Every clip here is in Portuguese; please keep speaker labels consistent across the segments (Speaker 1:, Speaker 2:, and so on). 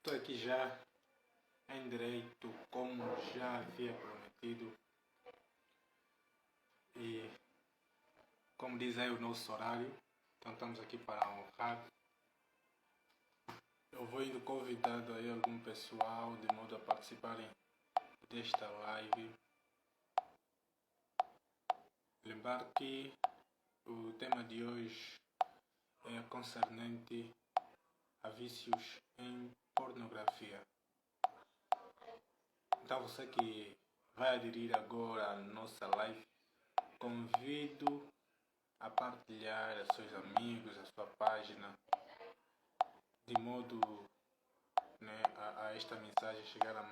Speaker 1: Estou aqui já em direito, como já havia prometido, e como diz aí o nosso horário, então estamos aqui para honrar. Eu vou indo convidando aí algum pessoal de modo a participarem desta live. Lembrar que o tema de hoje é concernente a vícios em pornografia. Então você que vai aderir agora à nossa live, convido a partilhar a seus amigos, a sua página, de modo a esta mensagem chegar a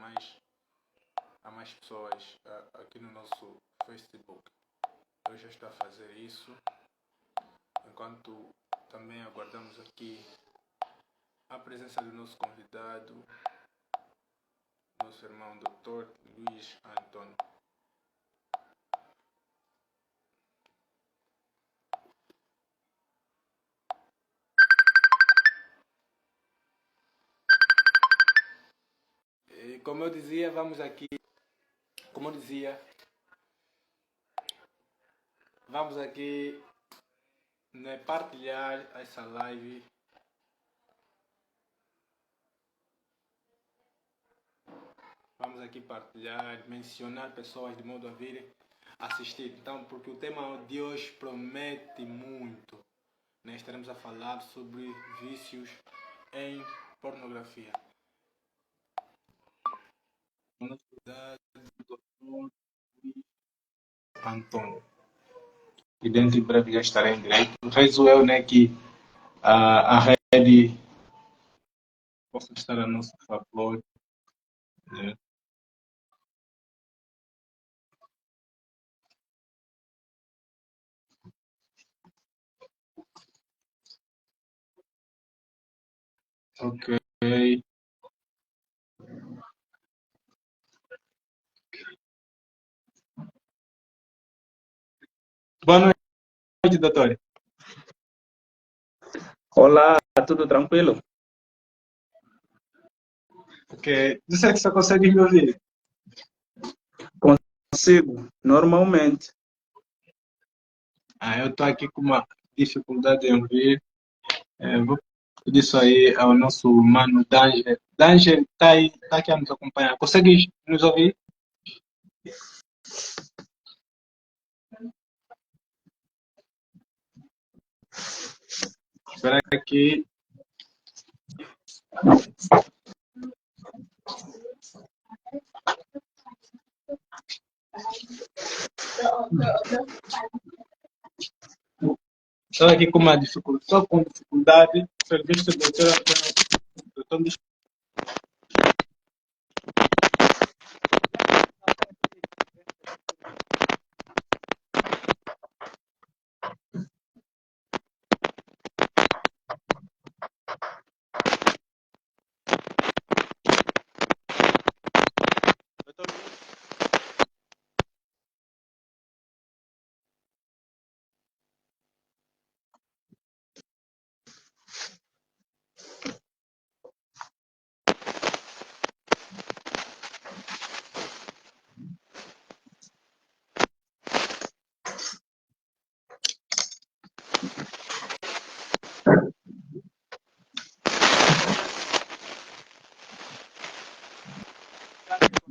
Speaker 1: mais pessoas aqui no nosso Facebook. Eu já estou a fazer isso, enquanto também aguardamos aqui a presença do nosso convidado, nosso irmão Dr. Luiz Antônio. E como eu dizia, vamos aqui partilhar essa live. Vamos aqui partilhar, mencionar pessoas de modo a virem assistir. Então, porque o tema de hoje promete muito. Estaremos a falar sobre vícios em pornografia. Doutor Antônio. E dentro de breve já estará em direito. Rezo eu, que a rede possa estar a nosso favor. Ok. Boa noite, doutor.
Speaker 2: Olá, tudo tranquilo?
Speaker 1: Ok. Você que só consegue me ouvir?
Speaker 2: Consigo, normalmente.
Speaker 1: Eu estou aqui com uma dificuldade em ouvir. Vou pedir isso aí ao nosso mano Danger. Danger está aqui a nos acompanhar. Consegue nos ouvir? Espera aqui. Estou aqui com uma dificuldade. Estou com dificuldade. Pelo visto, o doutor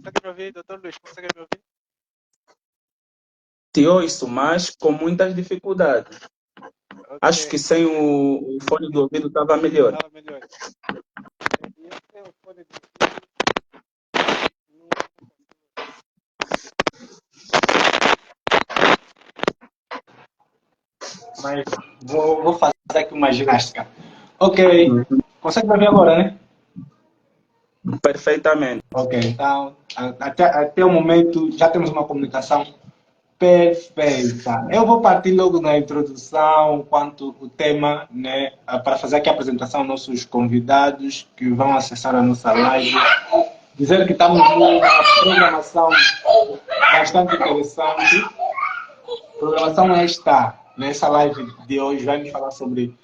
Speaker 1: consegue me ouvir, doutor Luiz? Consegue me ouvir?
Speaker 2: Te ouço, mas com muitas dificuldades.
Speaker 1: Okay.
Speaker 2: Acho que sem o fone do ouvido estava melhor.
Speaker 1: Estava melhor. Eu tenho o fone do mas vou fazer aqui uma ginástica. Ok. Consegue me ouvir agora, né?
Speaker 2: Perfeitamente.
Speaker 1: Ok, então, até o momento já temos uma comunicação perfeita. Eu vou partir logo na introdução quanto o tema, para fazer aqui a apresentação aos nossos convidados que vão acessar a nossa live. Dizer que estamos numa programação bastante interessante. A programação nessa live de hoje, vai nos falar sobre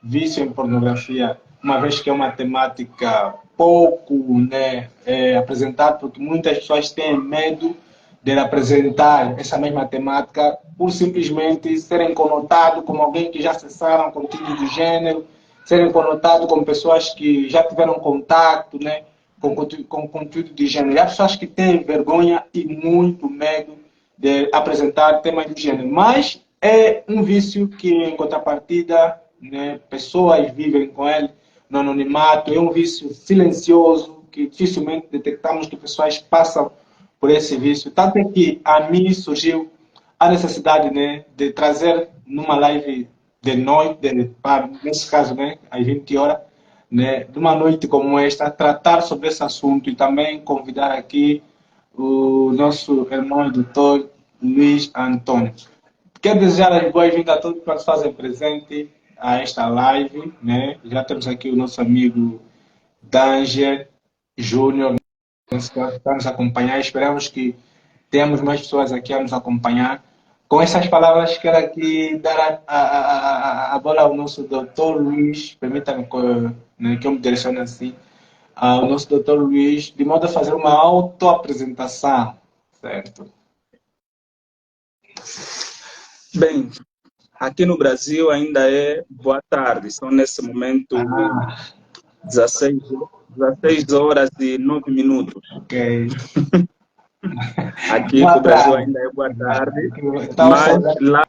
Speaker 1: vício em pornografia, uma vez que é uma temática pouco, né, apresentado, porque muitas pessoas têm medo de apresentar essa mesma temática por simplesmente serem conotados como alguém que já acessaram conteúdo do gênero, serem conotados como pessoas que já tiveram contato, né, com conteúdo de gênero. E há pessoas que têm vergonha e muito medo de apresentar temas do gênero. Mas é um vício que, em contrapartida, né, pessoas vivem com ele no anonimato. É um vício silencioso que dificilmente detectamos que pessoas passam por esse vício. Tanto é que a mim surgiu a necessidade, né, de trazer numa live de noite, nesse caso, né, às 20 horas, né, numa noite como esta, tratar sobre esse assunto e também convidar aqui o nosso irmão doutor Luiz Antônio. Quero desejar as boas-vindas a todos que nos fazem presente a esta live, né? Já temos aqui o nosso amigo Danger Júnior, que está nos acompanhar. Esperamos que tenhamos mais pessoas aqui a nos acompanhar. Com essas palavras, quero aqui dar a bola ao nosso doutor Luiz, permita-me né, que eu me direcione assim, ao nosso doutor Luiz, de modo a fazer uma autoapresentação, certo?
Speaker 2: Bem, aqui no Brasil ainda é boa tarde, são nesse momento 16 horas e 9 minutos.
Speaker 1: Ok.
Speaker 2: Aqui no Brasil ainda é boa tarde, mas lá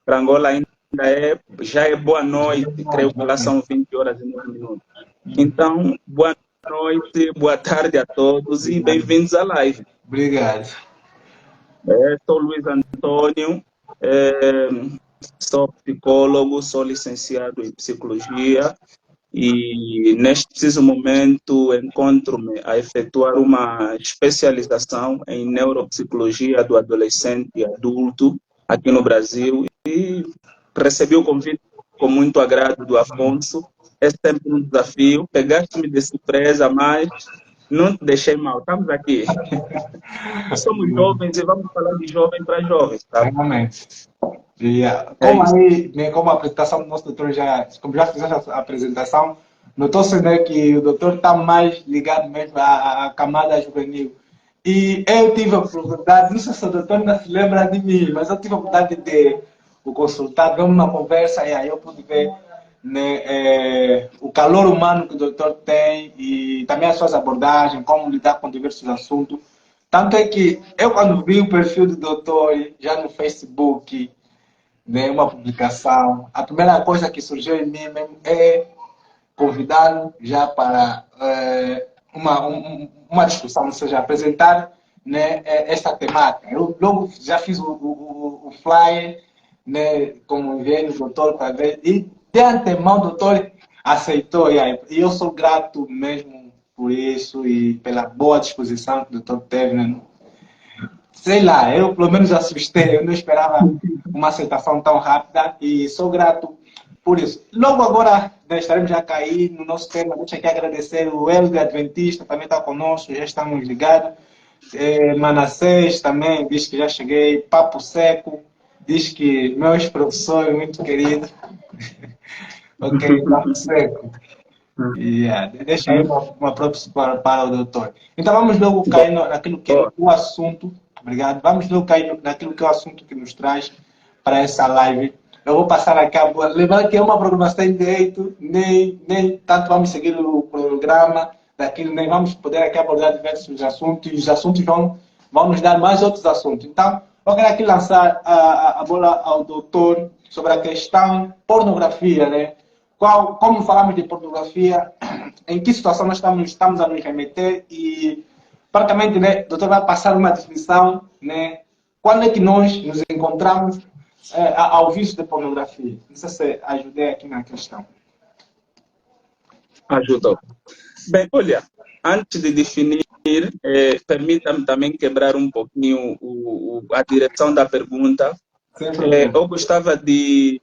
Speaker 2: para Angola ainda já é boa noite, creio que lá são 20 horas e 9 minutos. Então, boa noite, boa tarde a todos e bem-vindos à live.
Speaker 1: Obrigado.
Speaker 2: Sou Luiz Antônio, sou psicólogo, sou licenciado em psicologia e neste preciso momento encontro-me a efetuar uma especialização em neuropsicologia do adolescente e adulto aqui no Brasil e recebi o convite com muito agrado do Afonso. É sempre um desafio, pegaste-me de surpresa, mas não te deixei mal, estamos aqui. Somos jovens e vamos falar de jovem para jovens, tá?
Speaker 1: Realmente. Como aí, né, como a apresentação do nosso doutor como já fizemos a apresentação, notou-se, né, que o doutor está mais ligado mesmo à camada juvenil. E eu tive a oportunidade, não sei se o doutor ainda se lembra de mim, mas eu tive a oportunidade de o consultar, tivemos uma conversa e aí eu pude ver, né, o calor humano que o doutor tem e também as suas abordagens, como lidar com diversos assuntos. Tanto é que eu, quando vi o perfil do doutor já no Facebook, né, uma publicação, a primeira coisa que surgiu em mim mesmo é convidá-lo já para uma discussão, ou seja, apresentar, né, esta temática. Eu logo já fiz o flyer, né, como enviei no doutor para ver, e de antemão o doutor aceitou, e eu sou grato mesmo por isso e pela boa disposição que o doutor teve, né? Sei lá, eu pelo menos assustei, eu não esperava uma aceitação tão rápida e sou grato por isso. Logo agora, né, estaremos já a cair no nosso tema. Deixa aqui agradecer o Helga Adventista, também está conosco, já estamos ligados. Manassés também diz que já cheguei. Papo Seco diz que meu ex-professor muito querido. Ok, Papo Seco. Deixa aí uma própria para o doutor. Então vamos logo cair naquilo que é o assunto. Obrigado. Vamos logo cair naquilo que é o assunto que nos traz para essa live. Eu vou passar aqui a boa. Lembrando que é uma programação em direito, nem tanto vamos seguir o programa daquilo, nem vamos poder aqui abordar diversos assuntos, e os assuntos vão nos dar mais outros assuntos. Então, eu quero aqui lançar a bola ao doutor sobre a questão pornografia, né? Como falamos de pornografia, em que situação nós estamos a nos remeter e, praticamente, né, o doutor vai passar uma definição, né, quando é que nós nos encontramos ao vício de pornografia. Não sei se ajudei aqui na questão.
Speaker 2: Ajudou. Bem, olha, antes de definir, permita-me também quebrar um pouquinho a direção da pergunta. Eu gostava de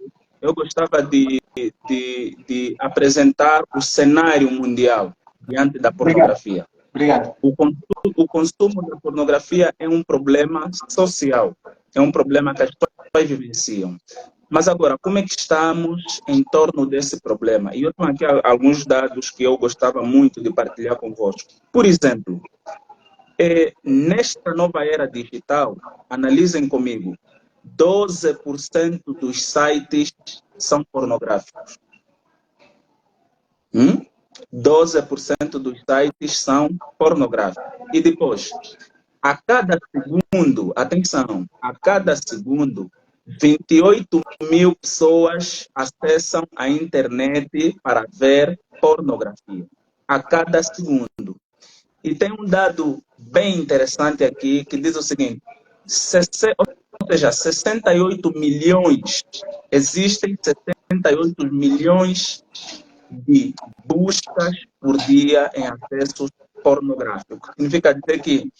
Speaker 2: apresentar o cenário mundial diante da pornografia.
Speaker 1: Obrigado.
Speaker 2: O consumo da pornografia é um problema social, é um problema que as pessoas vivenciam. Mas agora, como é que estamos em torno desse problema? E eu tenho aqui alguns dados que eu gostava muito de partilhar convosco. Por exemplo, nesta nova era digital, analisem comigo, 12% dos sites são pornográficos. 12% dos sites são pornográficos. E depois, a cada segundo, atenção, a cada segundo, 28 mil pessoas acessam a internet para ver pornografia. A cada segundo. E tem um dado bem interessante aqui que diz o seguinte: ou seja, 68 milhões, existem 68 milhões de buscas por dia em acessos pornográficos. Significa dizer que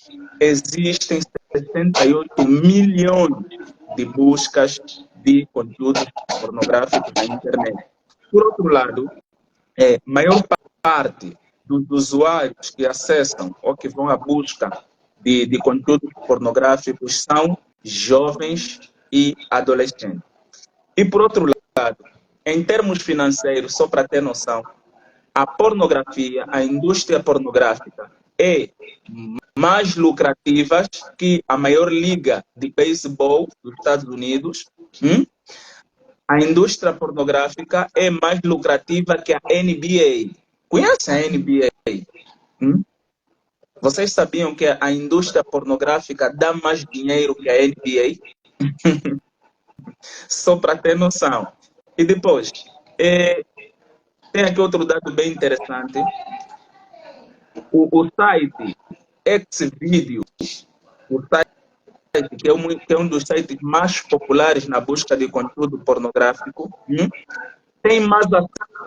Speaker 2: existem 68 milhões de buscas de conteúdos pornográficos na internet. Por outro lado, maior parte dos usuários que acessam ou que vão à busca de conteúdos pornográficos são jovens e adolescentes. E por outro lado, em termos financeiros, só para ter noção, a pornografia, a indústria pornográfica é mais lucrativa que a maior liga de beisebol dos Estados Unidos. A indústria pornográfica é mais lucrativa que a NBA. Conhece a NBA? Vocês sabiam que a indústria pornográfica dá mais dinheiro que a NBA? Só para ter noção. E depois, tem aqui outro dado bem interessante. O site Xvideo, o site que é um dos sites mais populares na busca de conteúdo pornográfico, tem mais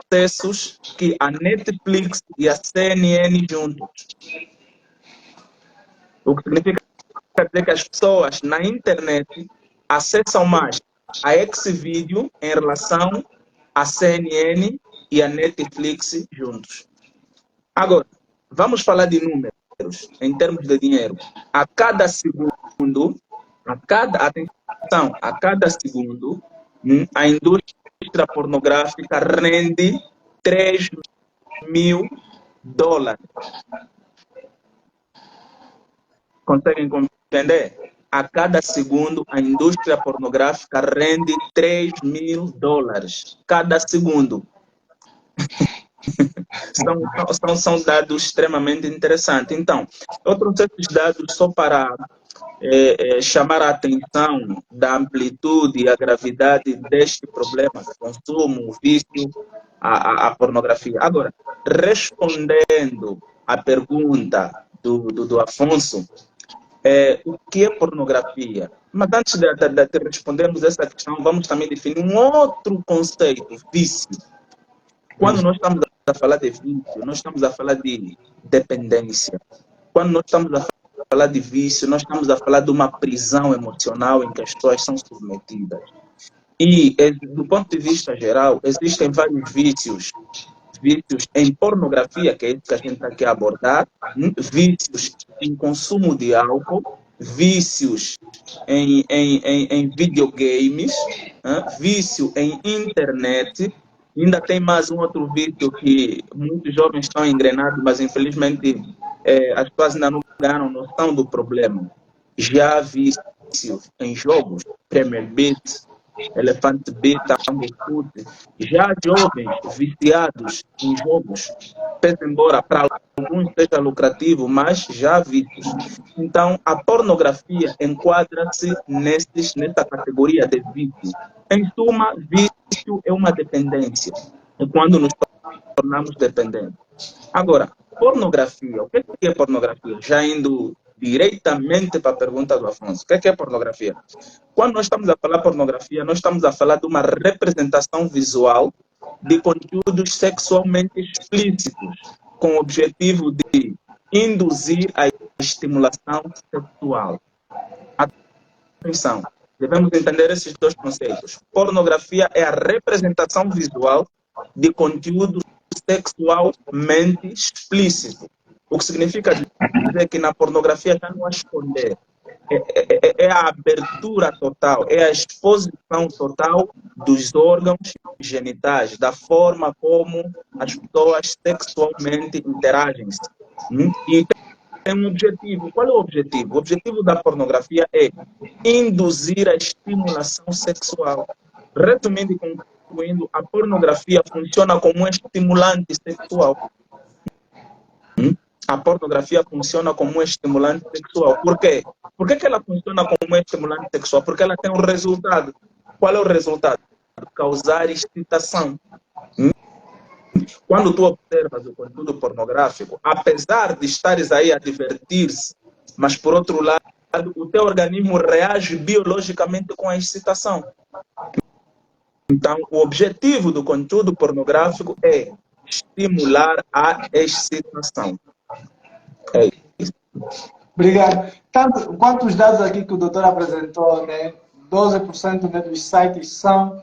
Speaker 2: acessos que a Netflix e a CNN juntos. O que significa dizer que as pessoas na internet acessam mais a Xvideo em relação à CNN e a Netflix juntos. Agora, vamos falar de números em termos de dinheiro. A cada segundo, a cada segundo, a indústria pornográfica rende $3.000. Conseguem compreender? A cada segundo, a indústria pornográfica rende $3.000. Cada segundo. São dados extremamente interessantes. Então, eu trouxe esses dados só para chamar a atenção da amplitude e a gravidade deste problema, consumo, o vício, a pornografia. Agora, respondendo à pergunta do Afonso, o que é pornografia? Mas antes de respondermos essa questão, vamos também definir um outro conceito, vício. Quando nós estamos a falar de vício, nós estamos a falar de dependência. Quando nós estamos a falar de vício, nós estamos a falar de uma prisão emocional em que as pessoas são submetidas. E, do ponto de vista geral, existem vários vícios em pornografia, que é isso que a gente está aqui a abordar, vícios em consumo de álcool, vícios em videogames, vício em internet. Ainda tem mais um outro vício que muitos jovens estão engrenados, mas infelizmente as pessoas ainda não ganharam noção do problema. Já vício em jogos, Premier Beat, Elefante Beta, Foot, já jovens viciados em jogos, pese embora para alguns seja lucrativo, mas já vícios. Então, a pornografia enquadra-se nessa categoria de vício. Em suma, vício é uma dependência, é quando nos tornamos dependentes. Agora, pornografia, o que é pornografia? Já indo diretamente para a pergunta do Afonso, o que é pornografia? Quando nós estamos a falar pornografia, nós estamos a falar de uma representação visual de conteúdos sexualmente explícitos, com o objetivo de induzir a estimulação sexual. Atenção, devemos entender esses dois conceitos. Pornografia é a representação visual de conteúdo sexualmente explícito. O que significa dizer que na pornografia já não há esconder. é a abertura total, é a exposição total dos órgãos genitais, da forma como as pessoas sexualmente interagem. E tem um objetivo. Qual é o objetivo? O objetivo da pornografia é induzir a estimulação sexual. Resumindo e concluindo, a pornografia funciona como um estimulante sexual. A pornografia funciona como um estimulante sexual. Por quê? Por que ela funciona como um estimulante sexual? Porque ela tem um resultado. Qual é o resultado? Causar excitação. Quando tu observas o conteúdo pornográfico, apesar de estares aí a divertir-se, mas por outro lado, o teu organismo reage biologicamente com a excitação. Então, o objetivo do conteúdo pornográfico é estimular a excitação. É isso.
Speaker 3: Obrigado. Tanto quanto os dados aqui que o doutor apresentou, né, 12% né, dos sites são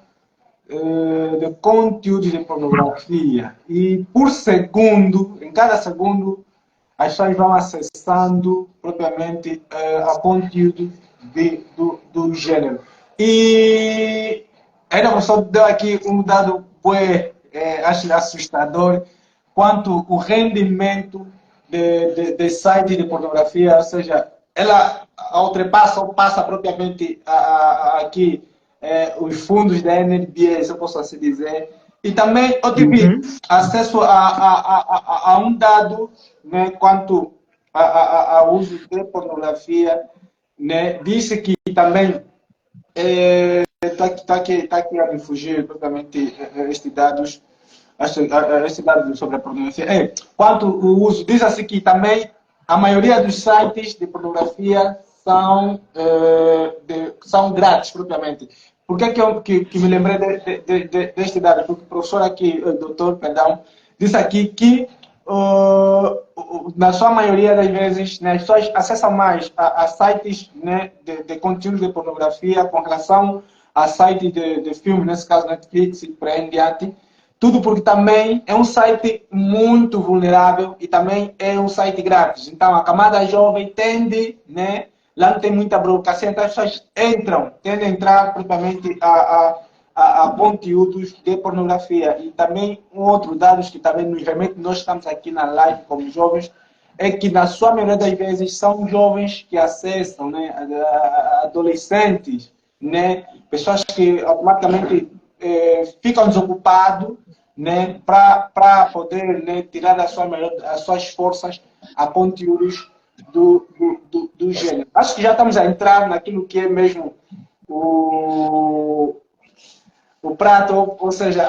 Speaker 3: de conteúdos de pornografia. E por segundo, em cada segundo, as pessoas vão acessando propriamente a conteúdo do gênero. E ainda o professor deu aqui um dado acho assustador, quanto o rendimento de site de pornografia, ou seja, ela ultrapassa ou passa propriamente aqui os fundos da NBA, se eu posso assim dizer. E também eu tive acesso a um dado, né, quanto ao uso de pornografia, né, disse que também está aqui a me fugir propriamente estes dados sobre a pornografia. Quanto o uso, diz assim que também a maioria dos sites de pornografia são grátis propriamente. Por que me lembrei deste dado? Porque o professor aqui, o doutor, perdão, disse aqui que na sua maioria das vezes, né, as pessoas acessam mais a sites, né, de conteúdo de pornografia com relação a sites de filmes, nesse caso Netflix e por aí em diante. Tudo porque também é um site muito vulnerável e também é um site grátis. Então, a camada jovem tende, né, lá não tem muita burocracia, então as pessoas tendem a entrar propriamente a conteúdos de pornografia. E também um outro dado que também nos remete, nós estamos aqui na live como jovens, é que na sua maioria das vezes são jovens que acessam, né, adolescentes, né, pessoas que automaticamente ficam desocupados, né, para poder, né, tirar as suas forças a conteúdos do gênero. Acho que já estamos a entrar naquilo que é mesmo o prato, ou seja,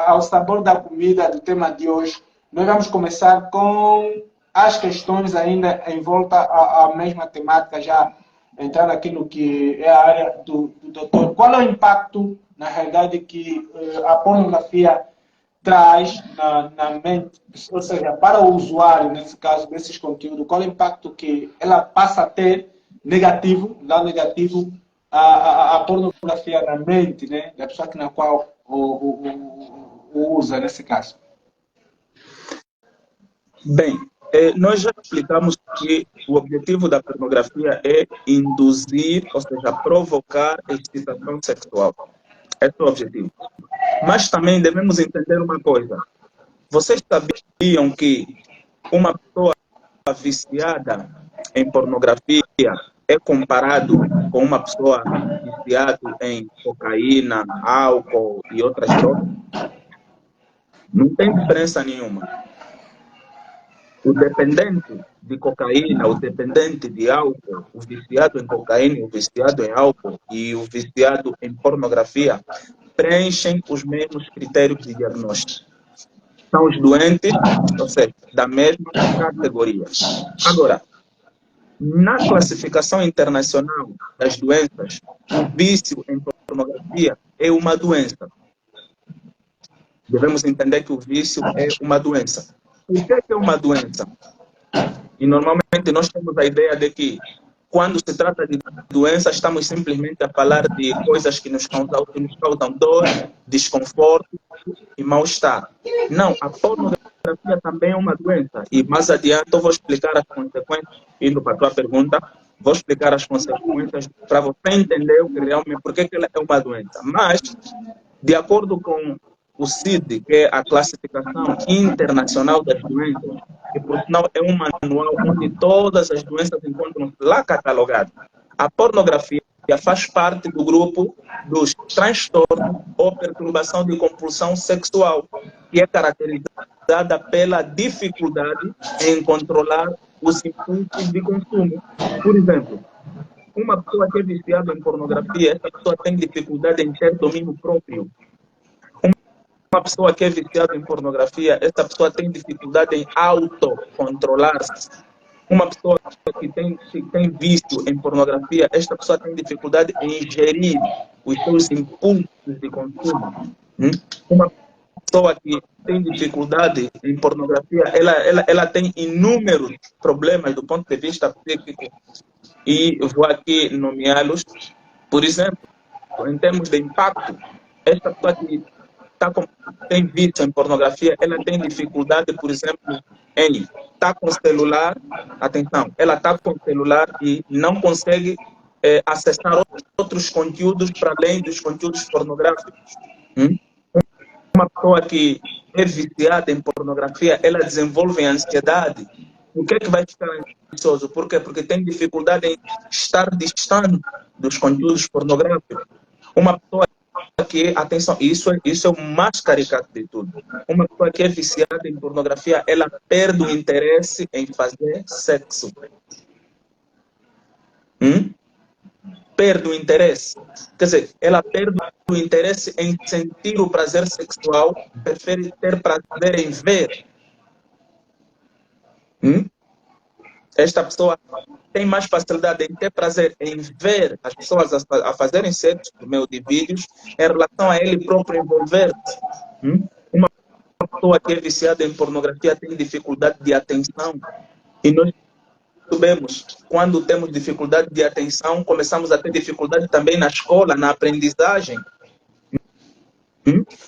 Speaker 3: ao sabor da comida do tema de hoje. Nós vamos começar com as questões ainda em volta à mesma temática, já entrar naquilo que é a área do doutor. Qual é o impacto, na realidade, que a pornografia traz na mente, ou seja, para o usuário, nesse caso, desses conteúdos, qual é o impacto que ela passa a ter negativo, a pornografia na mente, né, da pessoa na qual o usa, nesse caso?
Speaker 2: Bem, nós já explicamos que o objetivo da pornografia é induzir, ou seja, provocar excitação sexual. Esse é o objetivo. Mas também devemos entender uma coisa. Vocês sabiam que uma pessoa viciada em pornografia é comparado com uma pessoa viciada em cocaína, álcool e outras drogas? Não tem diferença nenhuma. O dependente de cocaína, o dependente de álcool, o viciado em cocaína, o viciado em álcool e o viciado em pornografia preenchem os mesmos critérios de diagnóstico. São os doentes, ou seja, da mesma categoria. Agora, na classificação internacional das doenças, o vício em pornografia é uma doença. Devemos entender que o vício é uma doença. O que é uma doença? E normalmente nós temos a ideia de que quando se trata de doença, estamos simplesmente a falar de coisas que nos causam dor, desconforto e mal-estar. Não, a pornografia também é uma doença. E mais adiante eu vou explicar as consequências, indo para a tua pergunta, Vou explicar as consequências para você entender o que realmente, por que ela é uma doença. Mas, de acordo com o CID, que é a Classificação Internacional das Doenças, que por sinal é um manual onde todas as doenças encontram lá catalogadas, a pornografia faz parte do grupo dos transtornos ou perturbação de compulsão sexual, que é caracterizada pela dificuldade em controlar os impulsos de consumo. Por exemplo, uma pessoa que é viciada em pornografia, essa pessoa tem dificuldade em ter domínio próprio. Uma pessoa que é viciada em pornografia, essa pessoa tem dificuldade em autocontrolar-se. Uma pessoa que tem vício em pornografia, esta pessoa tem dificuldade em gerir os seus impulsos de consumo. Uma pessoa que tem dificuldade em pornografia, ela tem inúmeros problemas do ponto de vista psíquico e vou aqui nomeá-los. Por exemplo, em termos de impacto, esta pessoa que tem vício em pornografia, ela tem dificuldade, por exemplo, em estar com o celular, atenção, ela está com o celular e não consegue acessar outros conteúdos para além dos conteúdos pornográficos. Uma pessoa que é viciada em pornografia, ela desenvolve ansiedade. O que é que vai ficar ansioso? Por quê? Porque tem dificuldade em estar distante dos conteúdos pornográficos. Uma pessoa que, atenção, isso é o mais caricato de tudo. Uma pessoa que é viciada em pornografia, ela perde o interesse em fazer sexo. Perde o interesse. Quer dizer, ela perde o interesse em sentir o prazer sexual, prefere ter prazer em ver. Esta pessoa tem mais facilidade em ter prazer em ver as pessoas a fazerem sexo por meio de vídeos em relação a ele próprio envolver-se. Uma pessoa que é viciada em pornografia tem dificuldade de atenção. E nós sabemos, quando temos dificuldade de atenção, começamos a ter dificuldade também na escola, na aprendizagem.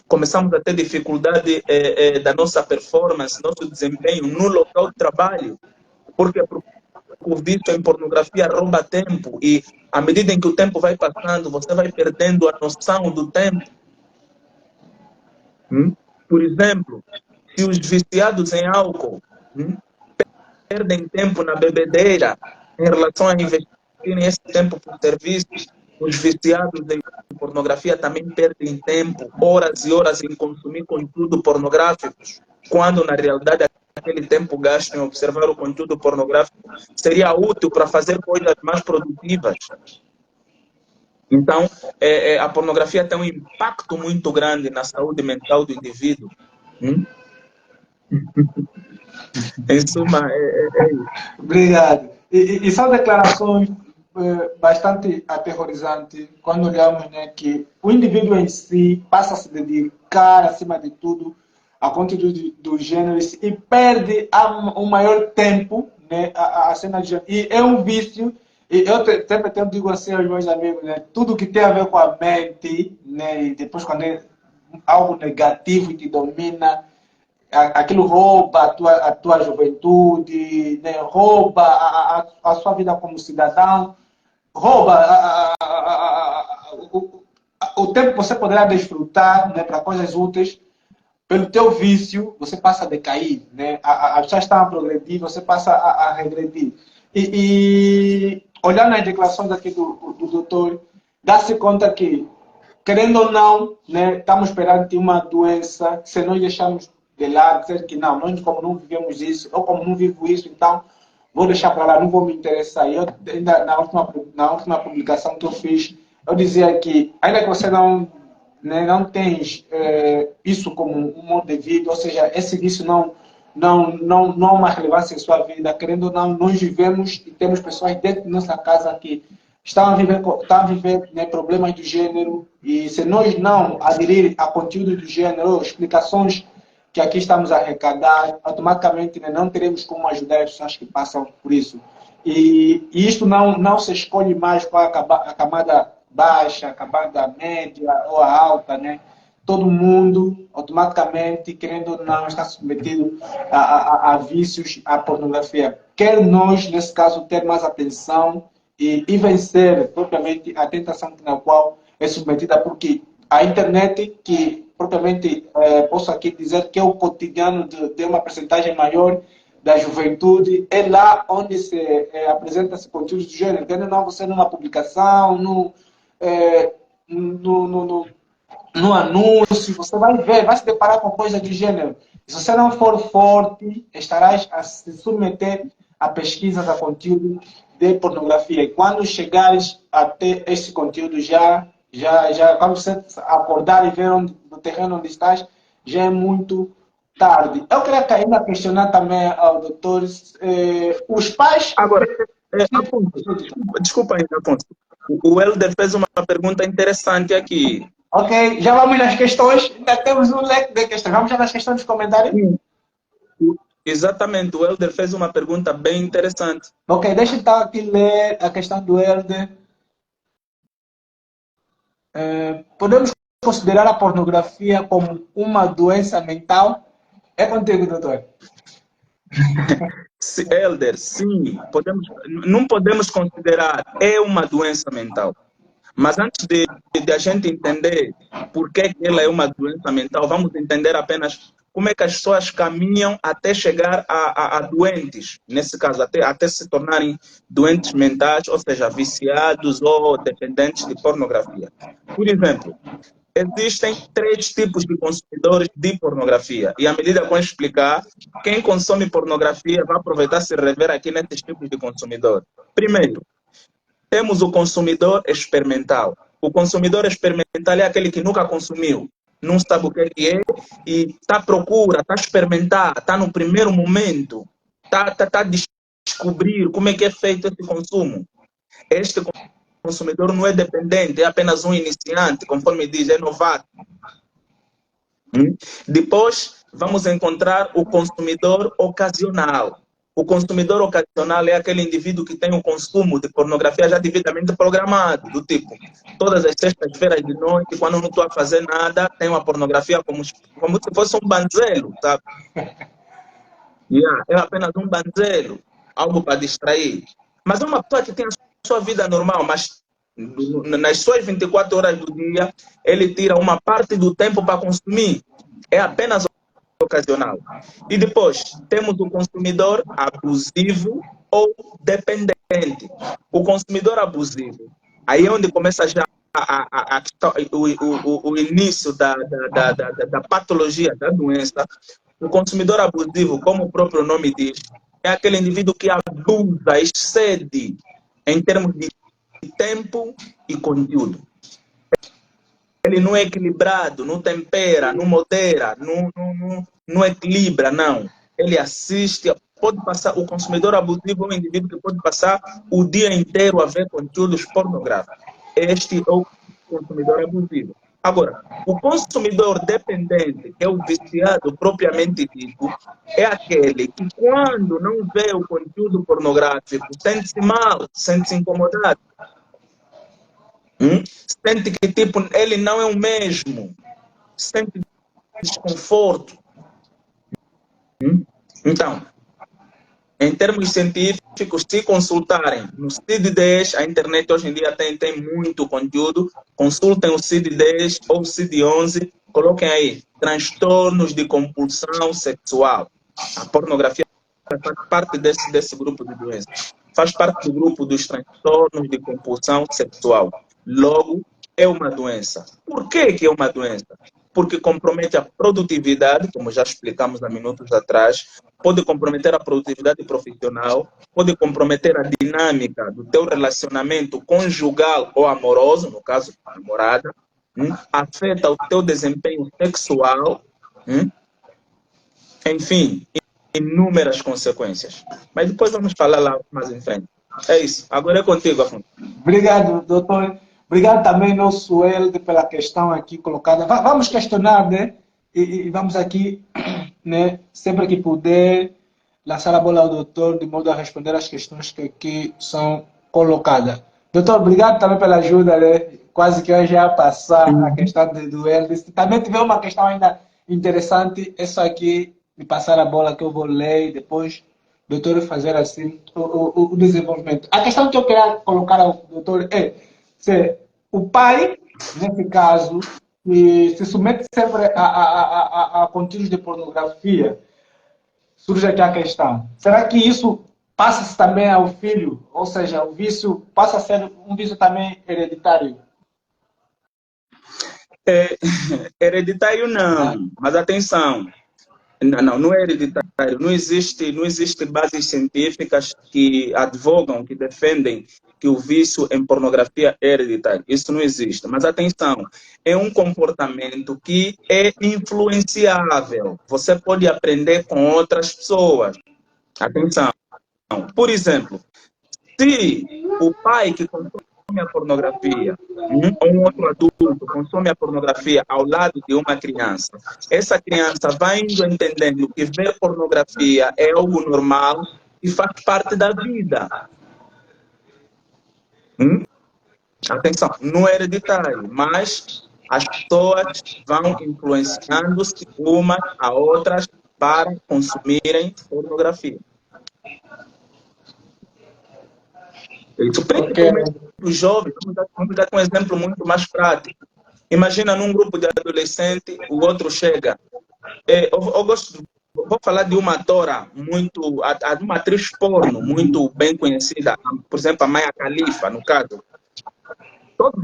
Speaker 2: Começamos a ter dificuldade da nossa performance, nosso desempenho no local de trabalho. Porque o vício em pornografia rouba tempo e à medida em que o tempo vai passando, você vai perdendo a noção do tempo. Por exemplo, se os viciados em álcool perdem tempo na bebedeira em relação a investirem esse tempo por serviços, os viciados em pornografia também perdem tempo, horas e horas em consumir conteúdo pornográfico, quando na realidade aquele tempo gasto em observar o conteúdo pornográfico seria útil para fazer coisas mais produtivas. Então, a pornografia tem um impacto muito grande na saúde mental do indivíduo. Em suma, é isso.
Speaker 3: Obrigado. E são declarações bastante aterrorizantes quando olhamos, né, que o indivíduo em si passa a se dedicar, acima de tudo, a conteúdo do gênero e perde um maior tempo, né, a cena de gênero. E é um vício, e eu sempre digo assim aos meus amigos, né, tudo que tem a ver com a mente, né, e depois quando é algo negativo que te domina, aquilo rouba a tua juventude, né, rouba a sua vida como cidadão, rouba o tempo que você poderá desfrutar, né, para coisas úteis. Pelo teu vício, você passa a decair, né? As pessoas estão a progredir, você passa a regredir. E olhando as declarações aqui do doutor, dá-se conta que, querendo ou não, né, estamos perante uma doença, se nós deixarmos de lado, dizer que não, nós como não vivemos isso, ou como não vivo isso, então vou deixar para lá, não vou me interessar. Eu, ainda na última publicação que eu fiz, eu dizia que, ainda que você não tens isso como um modo de vida, ou seja, esse vício não é uma relevância em sua vida, querendo ou não, nós vivemos e temos pessoas dentro de nossa casa que estão a viver né, problemas do gênero, e se nós não aderir a conteúdo do gênero, explicações que aqui estamos a arrecadar, automaticamente, né, não teremos como ajudar as pessoas que passam por isso. E isto não se escolhe mais com a camada baixa, a camada média ou a alta, né? Todo mundo, automaticamente, querendo ou não, está submetido a vícios, à pornografia. Quer nós, nesse caso, ter mais atenção e vencer propriamente a tentação na qual é submetida, porque a internet, que propriamente posso aqui dizer que é o cotidiano de uma percentagem maior da juventude, é lá onde se apresenta-se conteúdo do gênero, entende? Não você numa publicação, no anúncio, você vai ver, vai se deparar com coisa do gênero. Se você não for forte, estarás a se submeter a pesquisas, a conteúdo de pornografia. E quando chegares até esse conteúdo, quando você acordar e ver no terreno onde estás, já é muito tarde. Eu queria ainda questionar também ao doutor, os pais...
Speaker 2: Agora, Afonso, desculpa ainda, Afonso. O Helder fez uma pergunta interessante aqui.
Speaker 3: Ok, já vamos nas questões. Ainda temos um leque de questões. Vamos já nas questões dos comentários?
Speaker 2: Exatamente, o Helder fez uma pergunta bem interessante.
Speaker 3: Ok, deixa eu então aqui ler a questão do Helder. Podemos considerar a pornografia como uma doença mental? É contigo, doutor.
Speaker 2: Helder, sim, não podemos considerar uma doença mental. Mas antes de a gente entender por que ela é uma doença mental, vamos entender apenas como é que as pessoas caminham até chegar a doentes, nesse caso, até se tornarem doentes mentais, ou seja, viciados ou dependentes de pornografia. Por exemplo, existem 3 tipos de consumidores de pornografia. E à medida que eu explicar, quem consome pornografia vai aproveitar se rever aqui nesses tipos de consumidor. Primeiro, temos o consumidor experimental. O consumidor experimental é aquele que nunca consumiu, não sabe o que é e está à procura, está a experimentar, está no primeiro momento, está a descobrir como é que é feito esse consumo. Este consumidor não é dependente, é apenas um iniciante, conforme diz, é novato. Depois, vamos encontrar o consumidor ocasional. O consumidor ocasional é aquele indivíduo que tem um consumo de pornografia já devidamente programado, do tipo, todas as sextas-feiras de noite, quando não estou a fazer nada, tem uma pornografia como se fosse um banzelo, sabe? É apenas um banzelo, algo para distrair. Mas é uma pessoa que tem a sua vida normal, mas nas suas 24 horas do dia, ele tira uma parte do tempo para consumir. É apenas ocasional. E depois, temos o consumidor abusivo ou dependente. O consumidor abusivo, aí é onde começa já o início da patologia, da doença. O consumidor abusivo, como o próprio nome diz, é aquele indivíduo que abusa, excede em termos de tempo e conteúdo. Ele não é equilibrado, não tempera, não modera, não equilibra, não. Ele assiste, pode passar, o consumidor abusivo é um indivíduo que pode passar o dia inteiro a ver conteúdos pornográficos. Este é o consumidor abusivo. Agora, o consumidor dependente, que é o viciado propriamente dito, é aquele que quando não vê o conteúdo pornográfico, sente-se mal, sente-se incomodado. Sente que tipo, ele não é o mesmo, sente desconforto. Então, em termos científicos, se consultarem no CID-10, a internet hoje em dia tem muito conteúdo, consultem o CID-10 ou o CID-11, coloquem aí, transtornos de compulsão sexual. A pornografia faz parte desse grupo de doenças. Faz parte do grupo dos transtornos de compulsão sexual. Logo, é uma doença. Por que é uma doença? Porque compromete a produtividade, como já explicamos há minutos atrás, pode comprometer a produtividade profissional, pode comprometer a dinâmica do teu relacionamento conjugal ou amoroso, no caso da namorada, afeta o teu desempenho sexual, enfim, inúmeras consequências. Mas depois vamos falar lá mais em frente. É isso. Agora é contigo, Afonso.
Speaker 3: Obrigado, doutor. Obrigado também, nosso Elde, pela questão aqui colocada. Vamos questionar, né? E vamos aqui, né? Sempre que puder, lançar a bola ao doutor, de modo a responder as questões que aqui são colocadas. Doutor, obrigado também pela ajuda, né? Quase que eu já ia passar a questão do Elde. Também tivemos uma questão ainda interessante, essa aqui, de passar a bola que eu vou ler e depois doutor fazer assim o desenvolvimento. A questão que eu queria colocar ao doutor é se o pai, nesse caso, se submete sempre a conteúdos de pornografia, surge aqui a questão. Será que isso passa-se também ao filho? Ou seja, o vício passa a ser um vício também hereditário?
Speaker 2: Hereditário não, mas atenção, não é hereditário, não existe bases científicas que advogam, que defendem que o vício em pornografia é hereditário. Isso não existe. Mas atenção, é um comportamento que é influenciável. Você pode aprender com outras pessoas. Atenção. Por exemplo, se o pai que consome a pornografia, ou um outro adulto consome a pornografia ao lado de uma criança, essa criança vai indo entendendo que ver pornografia é algo normal e faz parte da vida. Atenção, não é hereditário, mas as pessoas vão influenciando-se umas a outras para consumirem pornografia. Isso, principalmente os jovens. Vamos dar um exemplo muito mais prático. Imagina num grupo de adolescentes, o outro chega. Vou falar de uma atora uma atriz porno muito bem conhecida, por exemplo, a Maya Khalifa, no caso. Todos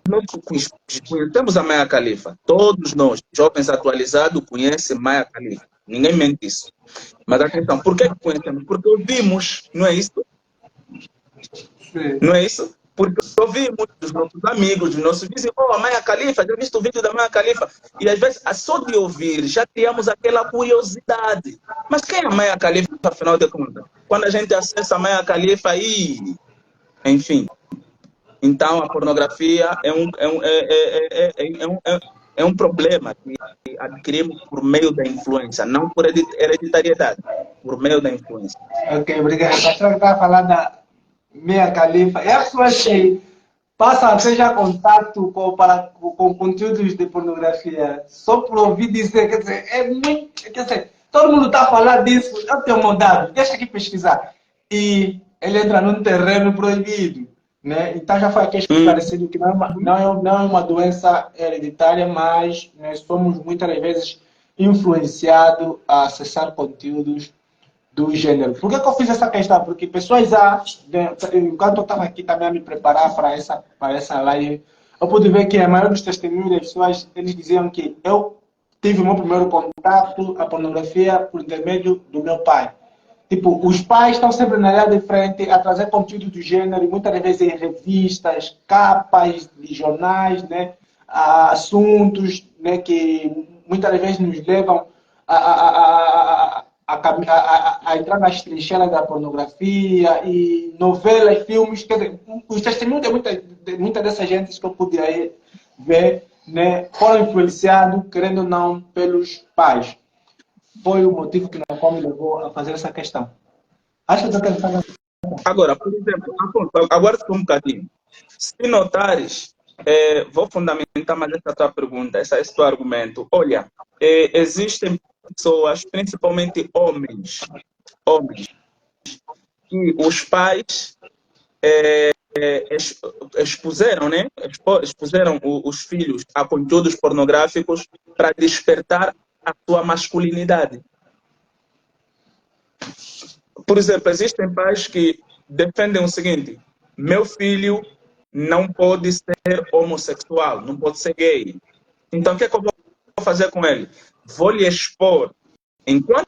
Speaker 2: nós conhecemos a Maya Khalifa. Todos nós, jovens atualizados, conhecem Maya Khalifa. Ninguém mente isso. Mas atenção, por que conhecemos? Porque ouvimos, não é isso? Não é isso? Porque ouvimos dos nossos amigos, dos nossos vizinhos, a Maya Khalifa, já viste o vídeo da Maya Khalifa? E às vezes, só de ouvir, já criamos aquela curiosidade. Mas quem é a Maya Khalifa, afinal de contas? Quando a gente acessa a Maya Khalifa, enfim. Então, a pornografia é um problema que adquirimos por meio da influência, não por hereditariedade, por meio da influência.
Speaker 3: Ok, obrigado. A senhora está a falar da Mia Khalifa. É a pessoa que passa a ter já contato com conteúdos de pornografia só por ouvir dizer, quer dizer, quer dizer, todo mundo está a falar disso, eu tenho mudado, deixa aqui pesquisar. E ele entra num terreno proibido. Né? Então já foi aqui esclarecido que não é uma doença hereditária, mas nós somos muitas vezes influenciados a acessar conteúdos do gênero. Por que eu fiz essa questão? Porque pessoas enquanto eu estava aqui também a me preparar para essa live, eu pude ver que a maioria dos testemunhos das pessoas, eles diziam que eu tive o meu primeiro contato à pornografia por intermédio do meu pai. Tipo, os pais estão sempre na linha de frente a trazer conteúdo do gênero, muitas vezes em revistas, capas de jornais, né? Assuntos, né? Que muitas vezes nos levam a entrar nas trincheiras da pornografia e novelas, filmes. Quer dizer, os testemunhos de muita dessa gente que eu pude aí ver, né? Foram influenciados, querendo ou não, pelos pais. Foi o motivo que me levou a fazer essa questão. Acho que eu estou pensando.
Speaker 2: Agora, por exemplo, aguarda um bocadinho. Se notares, vou fundamentar mais essa tua pergunta, esse teu argumento. Olha, existem pessoas, principalmente homens, que os pais expuseram, né? Expuseram os filhos a conteúdos pornográficos para despertar a sua masculinidade. Por exemplo, existem pais que defendem o seguinte: meu filho não pode ser homossexual, não pode ser gay. Então, o que é que eu vou fazer com ele? Vou lhe expor, enquanto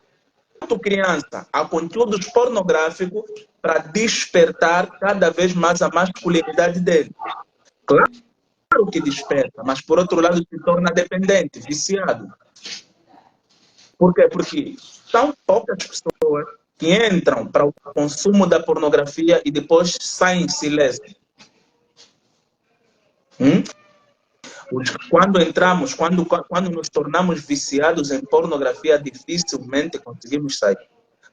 Speaker 2: criança, a conteúdos pornográficos para despertar cada vez mais a masculinidade dele. Claro que desperta, mas por outro lado se torna dependente, viciado. Por quê? Porque são poucas pessoas que entram para o consumo da pornografia e depois saem silêncio. Quando nos tornamos viciados em pornografia, dificilmente conseguimos sair.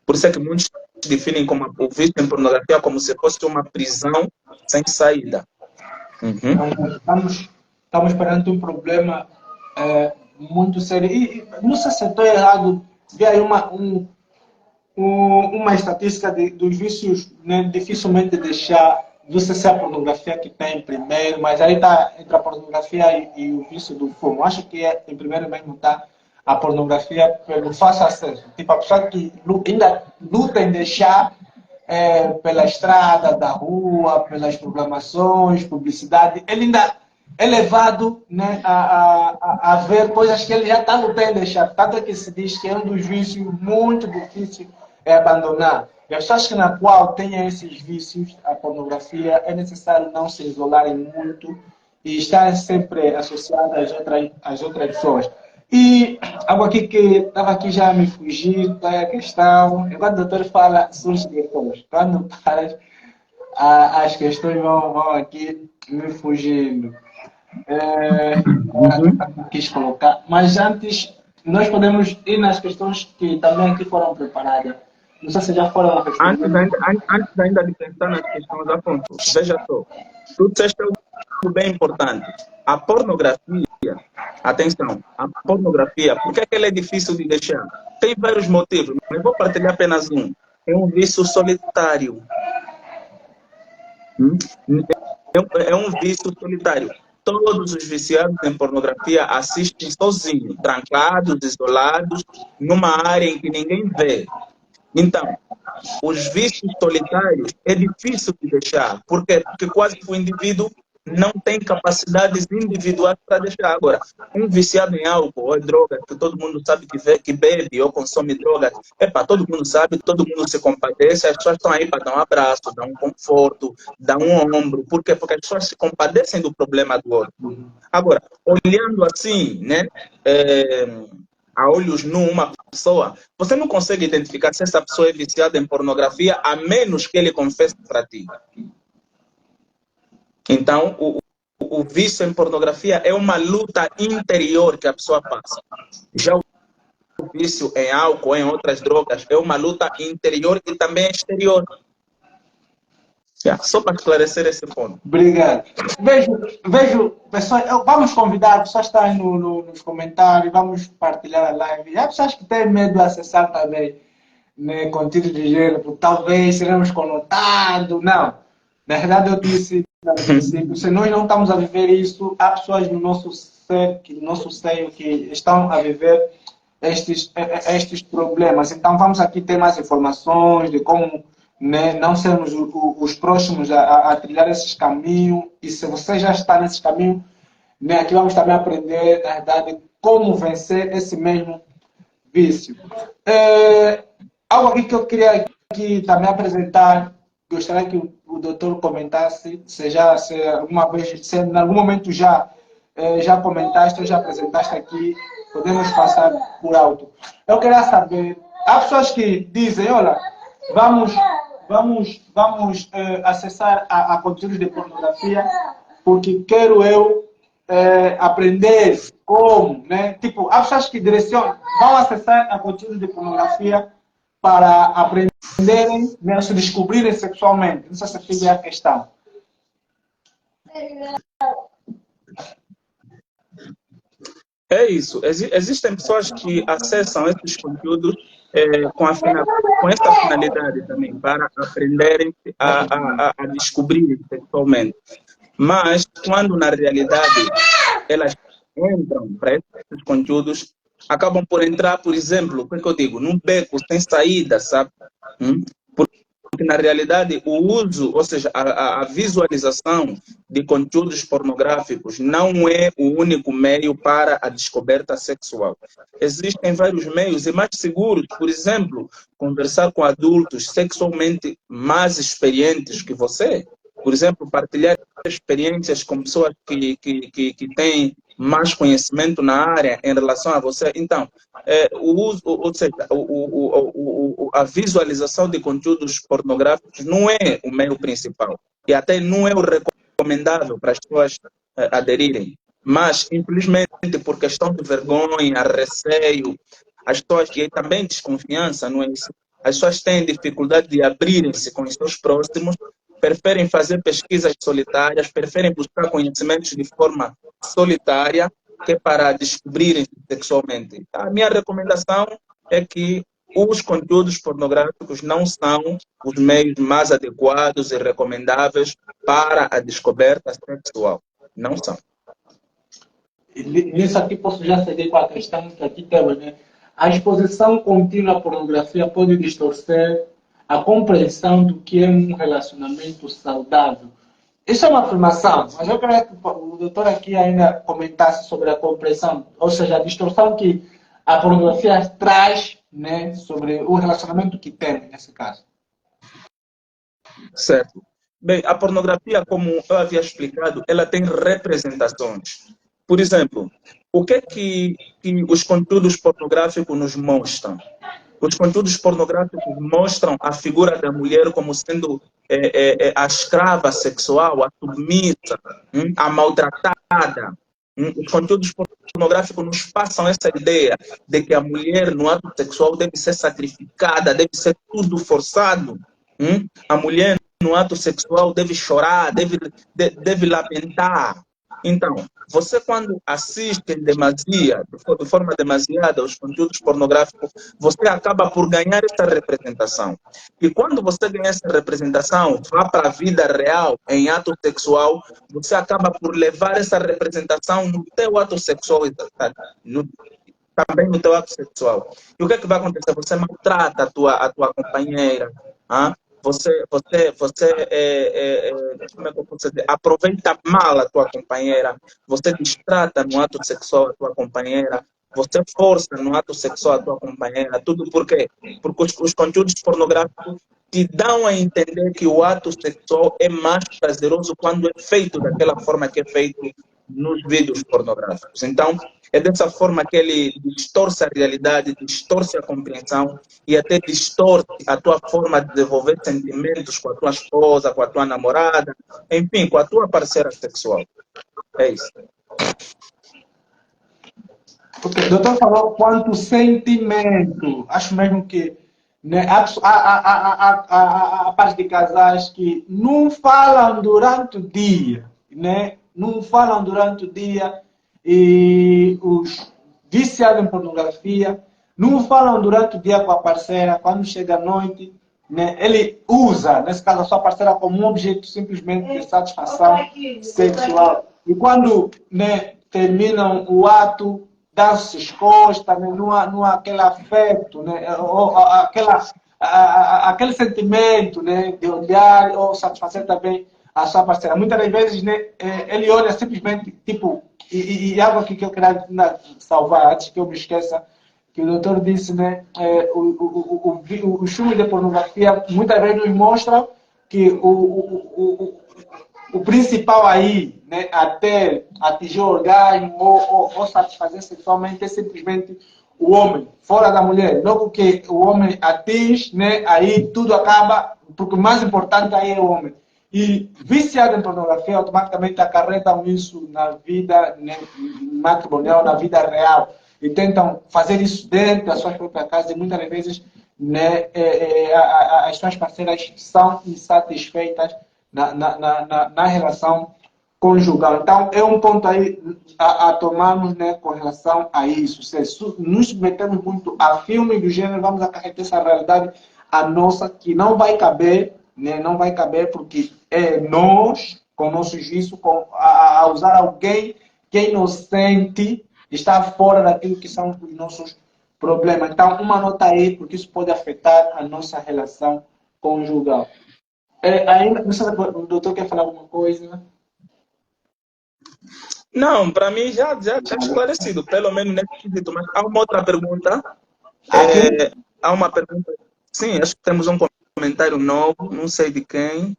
Speaker 2: Por isso é que muitos definem como o vício em pornografia como se fosse uma prisão sem saída.
Speaker 3: Estamos perante um problema muito sério. E não sei se estou errado, vi aí um uma estatística dos vícios, né, dificilmente deixar, não sei se é a pornografia que tem primeiro, mas aí está entre a pornografia e o vício do fumo. Acho que em primeiro mesmo está a pornografia pelo fácil acesso. Tipo, a pessoa que ainda luta em deixar pela estrada, da rua, pelas programações, publicidade, ele ainda é levado, né, a ver coisas que ele já está lutando em deixar. Tanto é que se diz que é um dos vícios muito difíceis abandonar. E as pessoas que na qual tenham esses vícios, a pornografia, é necessário não se isolarem muito e estar sempre associado às outras pessoas. E algo aqui que estava aqui já a me fugir da questão, enquanto o doutor fala, surge questões. Quando paras, as questões vão aqui me fugindo. Quis colocar, mas antes nós podemos ir nas questões que também aqui foram preparadas. Não sei se já foram respondidas.
Speaker 2: Antes ainda de pensar nas questões, Afonso, veja só, tu disseste algo bem importante. A pornografia, atenção, a pornografia, por que ela é difícil de deixar? Tem vários motivos, mas eu vou partilhar apenas um. É um vício solitário. É um vício solitário. Todos os viciados em pornografia assistem sozinhos, trancados, isolados, numa área em que ninguém vê. Então, os vícios solitários é difícil de deixar. Por quê? Porque quase que o indivíduo não tem capacidades individuais para deixar. Agora, um viciado em álcool ou em drogas, que todo mundo sabe que bebe ou consome drogas, todo mundo sabe, todo mundo se compadece, as pessoas estão aí para dar um abraço, dar um conforto, dar um ombro. Por quê? Porque as pessoas se compadecem do problema do outro. Agora, olhando assim, né, a olhos nus uma pessoa, você não consegue identificar se essa pessoa é viciada em pornografia, a menos que ele confesse para ti. Então, o vício em pornografia é uma luta interior que a pessoa passa. Já o vício em álcool, em outras drogas, é uma luta interior e também exterior. Só para esclarecer esse ponto.
Speaker 3: Obrigado. Vejo pessoas, vamos convidar, pessoas que estão aí nos comentários, vamos partilhar a live. E há pessoas que têm medo de acessar também, né, conteúdo de gênero, porque talvez seremos conotados. Não. Na verdade, eu disse no princípio, se nós não estamos a viver isso, há pessoas no nosso seio que estão a viver estes problemas. Então, vamos aqui ter mais informações de como, né, não sermos os próximos a trilhar esses caminhos. E se você já está nesse caminho, né, aqui vamos também aprender, na verdade, como vencer esse mesmo vício. Algo aqui que eu queria aqui também apresentar, gostaria que o doutor comentasse, se alguma vez, se em algum momento já comentaste ou já apresentaste aqui, podemos passar por alto. Eu queria saber, há pessoas que dizem, olha, vamos acessar a conteúdos de pornografia porque quero eu aprender como, né? Tipo, há pessoas que vão acessar a conteúdos de pornografia para aprenderem, né, se descobrirem sexualmente. Não sei se aqui é a questão.
Speaker 2: É isso. Existem pessoas que acessam esses conteúdos com essa finalidade também, para aprenderem a descobrir sexualmente. Mas, quando na realidade elas entram para esses conteúdos, acabam por entrar, por exemplo, o que eu digo, num beco sem saída, sabe? Porque na realidade o uso, ou seja, a visualização de conteúdos pornográficos não é o único meio para a descoberta sexual. Existem vários meios e mais seguros, por exemplo, conversar com adultos sexualmente mais experientes que você. Por exemplo, partilhar experiências com pessoas que têm mais conhecimento na área em relação a você. Então, o uso, ou seja, a visualização de conteúdos pornográficos não é o meio principal e até não é o recomendável para as pessoas aderirem. Mas, infelizmente, por questão de vergonha, receio, as pessoas, e também desconfiança, não é isso? As pessoas têm dificuldade de abrirem-se com os seus próximos, preferem fazer pesquisas solitárias, preferem buscar conhecimentos de forma solitária, que é para descobrirem sexualmente. A minha recomendação é que os conteúdos pornográficos não são os meios mais adequados e recomendáveis para a descoberta sexual. Não são.
Speaker 3: Nisso aqui posso já seguir com a questão que aqui temos, né? A exposição contínua à pornografia pode distorcer a compreensão do que é um relacionamento saudável. Isso é uma afirmação, mas eu queria que o doutor aqui ainda comentasse sobre a compreensão, ou seja, a distorção que a pornografia traz, né, sobre o relacionamento que tem nesse caso.
Speaker 2: Certo. Bem, a pornografia, como eu havia explicado, ela tem representações. Por exemplo, o que é que os conteúdos pornográficos nos mostram? Os conteúdos pornográficos mostram a figura da mulher como sendo a escrava sexual, a submissa, a maltratada. Os conteúdos pornográficos nos passam essa ideia de que a mulher no ato sexual deve ser sacrificada, deve ser tudo forçado. A mulher no ato sexual deve chorar, deve lamentar. Então, você quando assiste em demasia, de forma demasiada, os conteúdos pornográficos, você acaba por ganhar essa representação. E quando você ganha essa representação, vá para a vida real, em ato sexual, você acaba por levar essa representação no teu ato sexual, também no teu ato sexual. E o que é que vai acontecer? Você maltrata a tua companheira, você como é que eu posso dizer? Aproveita mal a tua companheira, você distrata no ato sexual a tua companheira, você força no ato sexual a tua companheira, tudo por quê? Porque os conteúdos pornográficos te dão a entender que o ato sexual é mais prazeroso quando é feito daquela forma que é feito nos vídeos pornográficos. Então, é dessa forma que ele distorce a realidade, distorce a compreensão e até distorce a tua forma de desenvolver sentimentos com a tua esposa, com a tua namorada, enfim, com a tua parceira sexual. É isso.
Speaker 3: Okay. O doutor falou quanto sentimento. Acho mesmo que, né, a parte de casais que não falam durante o dia, né? Não falam durante o dia e os viciados em pornografia não falam durante o dia com a parceira. Quando chega à noite, né, ele usa, nesse caso, a sua parceira como um objeto simplesmente de satisfação sexual. E quando, né, terminam o ato, dá-se as costas, né, não há aquele afeto, né, ou aquele sentimento, né, de olhar ou satisfazer também a sua parceira. Muitas das vezes, né, ele olha simplesmente, tipo, e algo aqui que eu queria salvar, antes que eu me esqueça, que o doutor disse, né, os filmes de pornografia muitas vezes nos mostram que o principal aí, né, até atingir o orgasmo ou satisfazer sexualmente é simplesmente o homem, fora da mulher. Logo que o homem atinge, né, aí tudo acaba, porque o mais importante aí é o homem. E viciado em pornografia automaticamente acarretam isso na vida, né, matrimonial, na vida real. E tentam fazer isso dentro das suas próprias casas e muitas vezes, né, as suas parceiras são insatisfeitas na relação conjugal. Então, é um ponto aí a tomarmos, né, com relação a isso. Se nos submetemos muito a filmes do gênero, vamos acarretar essa realidade a nossa, que não vai caber, né, não vai caber porque é nós, com o nosso juízo, a usar alguém que é inocente, está fora daquilo que são os nossos problemas. Então, uma nota aí, porque isso pode afetar a nossa relação conjugal. Ainda, não sei se o doutor quer falar alguma coisa.
Speaker 2: Não, para mim já está esclarecido, pelo menos nesse quesito. Mas há uma outra pergunta. Há uma pergunta. Sim, acho que temos um comentário novo, não sei de quem.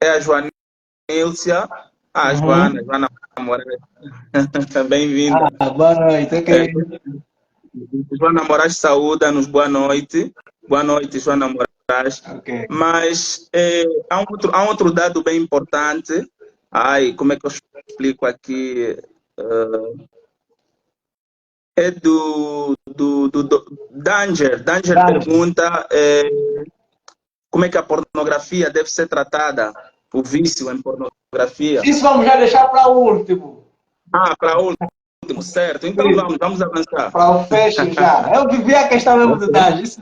Speaker 2: É a Joanilcia. Joana Moraes. Bem-vinda.
Speaker 3: Boa noite. Okay.
Speaker 2: Joana Moraes saúda-nos, boa noite. Boa noite, Joana Moraes.
Speaker 3: Okay.
Speaker 2: Mas há um outro dado bem importante. Como é que eu explico aqui? É do Danger. Danger pergunta como é que a pornografia deve ser tratada, o vício em pornografia.
Speaker 3: Isso vamos já deixar para o último.
Speaker 2: Para o último. último, certo? Então vamos avançar.
Speaker 3: Para o fecho já. Eu vivi a questão mesmo do Daj. Isso,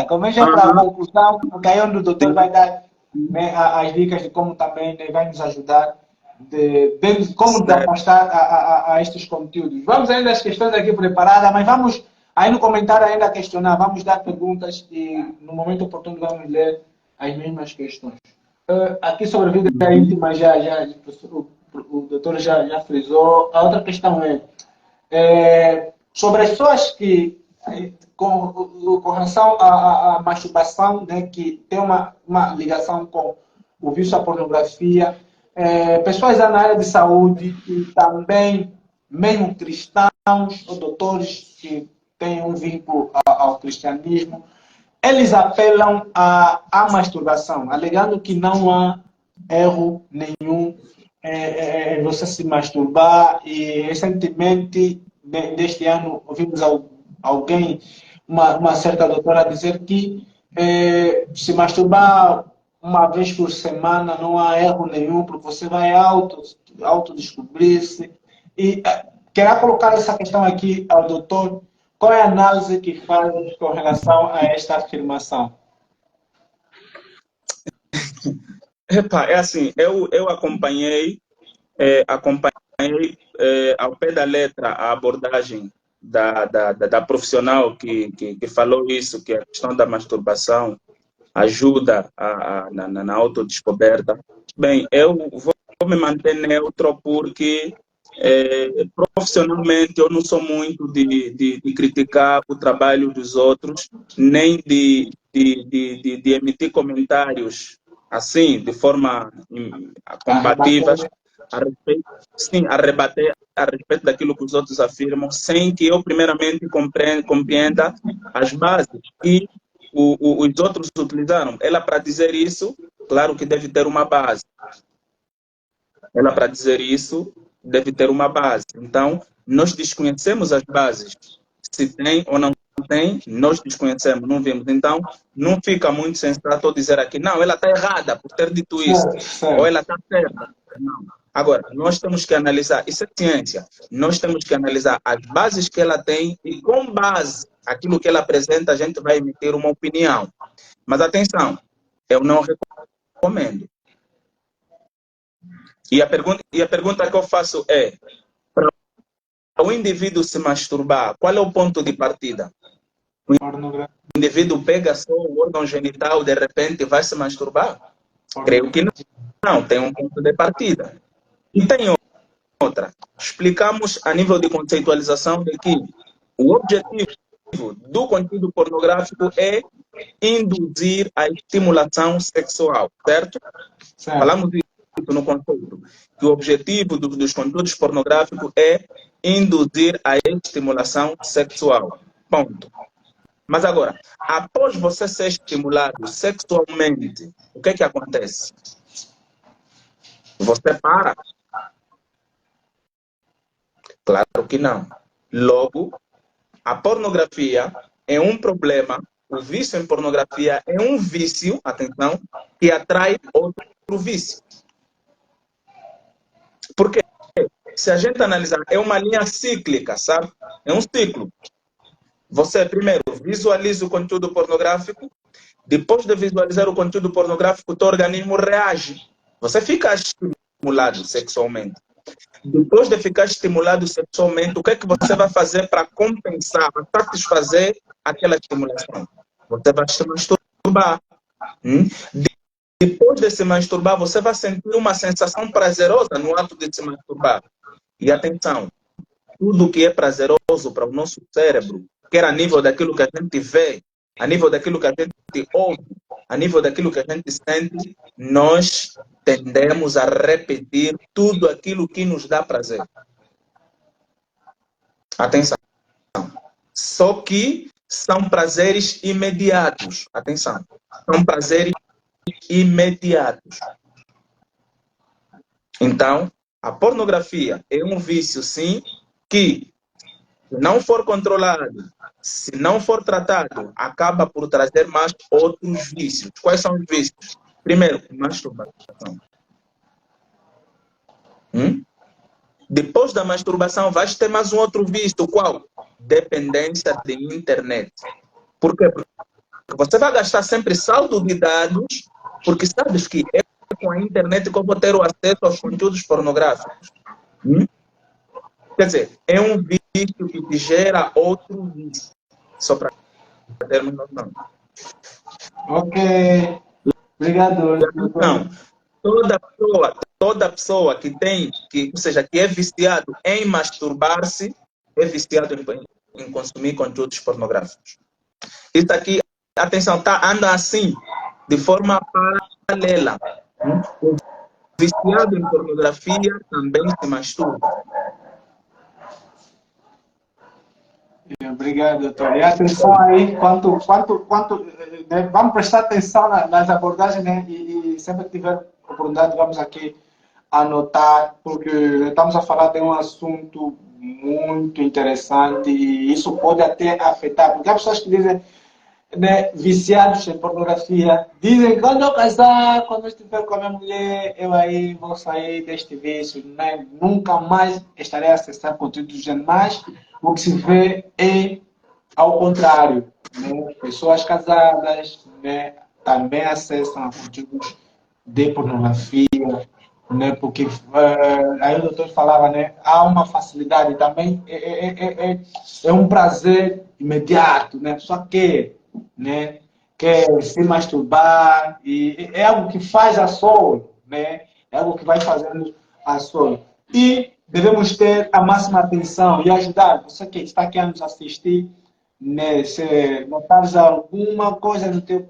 Speaker 3: como já para a conclusão, porque aí onde o doutor vai dar, né, as dicas de como também, né, vai nos ajudar de como nos afastar a estes conteúdos. Vamos ainda as questões aqui preparadas, mas vamos aí no comentário ainda questionar, vamos dar perguntas e no momento oportuno vamos ler as mesmas questões. Aqui sobre vida íntima o doutor já frisou. A outra questão é sobre as pessoas que, com relação à masturbação, né, que tem uma ligação com o vício à pornografia, pessoas na área de saúde e também, mesmo cristãos ou doutores que têm um vínculo ao cristianismo, eles apelam à masturbação, alegando que não há erro nenhum você se masturbar. E recentemente, deste ano, ouvimos alguém, uma certa doutora, dizer que se masturbar uma vez por semana não há erro nenhum, porque você vai autodescobrir-se. E queria colocar essa questão aqui ao doutor. Qual é a análise que faz com relação a esta afirmação?
Speaker 2: Epa, é assim, eu acompanhei ao pé da letra a abordagem da profissional que falou isso, que a questão da masturbação ajuda na autodescoberta. Bem, eu vou me manter neutro porque profissionalmente eu não sou muito de criticar o trabalho dos outros, nem de emitir comentários assim, de forma combativas, a respeito, sim, a rebater a respeito daquilo que os outros afirmam, sem que eu primeiramente compreenda as bases que os outros utilizaram. Ela, para dizer isso, claro que deve ter uma base. Ela, para dizer isso, deve ter uma base. Então, nós desconhecemos as bases. Se tem ou não tem, nós desconhecemos, não vimos. Então, não fica muito sensato dizer aqui, não, ela está errada por ter dito isso, ou ela está certa. Não. Agora, nós temos que analisar, isso é ciência, nós temos que analisar as bases que ela tem e com base aquilo que ela apresenta, a gente vai emitir uma opinião. Mas atenção, eu não recomendo. E a pergunta que eu faço é, para o indivíduo se masturbar, qual é o ponto de partida? O indivíduo pega só o órgão genital, de repente vai se masturbar? Creio que não, tem um ponto de partida. E tem outra. Explicamos a nível de conceitualização de que o objetivo do conteúdo pornográfico é induzir a estimulação sexual, certo? Falamos isso no conceito, que o objetivo dos conteúdos pornográficos é induzir a estimulação sexual. Ponto. Mas agora, após você ser estimulado sexualmente, o que acontece? Você para? Claro que não. Logo, a pornografia é um problema, o vício em pornografia é um vício, atenção, que atrai outro vício. Porque, se a gente analisar, é uma linha cíclica, sabe? É um ciclo. Você, primeiro, visualiza o conteúdo pornográfico, depois de visualizar o conteúdo pornográfico, o teu organismo reage. Você fica estimulado sexualmente. Depois de ficar estimulado sexualmente, o que é que você vai fazer para compensar, para satisfazer aquela estimulação? Você vai se masturbar. Depois de se masturbar, você vai sentir uma sensação prazerosa no ato de se masturbar. E atenção, tudo que é prazeroso para o nosso cérebro, quer a nível daquilo que a gente vê, a nível daquilo que a gente ouve, a nível daquilo que a gente sente, nós tendemos a repetir tudo aquilo que nos dá prazer. Atenção. Só que são prazeres imediatos. Atenção. São prazeres imediatos. Então, a pornografia é um vício, sim, que, se não for controlado, se não for tratado, acaba por trazer mais outros vícios. Quais são os vícios? Primeiro, masturbação. Depois da masturbação, vais ter mais um outro vício, qual? Dependência de internet. Por quê? Porque você vai gastar sempre saldo de dados, porque sabes que é com a internet que eu vou ter o acesso aos conteúdos pornográficos. Quer dizer, é um vício que te gera outro vício. Só para termos noção.
Speaker 3: Ok. Obrigado, doutor.
Speaker 2: Não, toda pessoa ou seja, que é viciado em masturbar-se, é viciado em consumir conteúdos pornográficos. Isso aqui, atenção, anda assim, de forma paralela. O viciado em pornografia também se masturba.
Speaker 3: Obrigado, doutor. E atenção aí, né, vamos prestar atenção nas abordagens, né? E sempre que tiver oportunidade, vamos aqui anotar, porque estamos a falar de um assunto muito interessante e isso pode até afetar, porque há pessoas que dizem, né, viciados em pornografia, dizem quando eu casar, quando eu estiver com a minha mulher, eu aí vou sair deste vício, né? Nunca mais estarei a acessar conteúdos de mais. O que se vê é ao contrário, né? Pessoas casadas, né, também acessam a conteúdos de pornografia, né? Porque aí o doutor falava, né? Há uma facilidade também, é um prazer imediato, né? Só que, né? Quer se masturbar e é algo que faz a solo, né? É algo que vai fazendo a solo. E devemos ter a máxima atenção e ajudar você que está aqui a nos assistir, né? Se notares alguma coisa no teu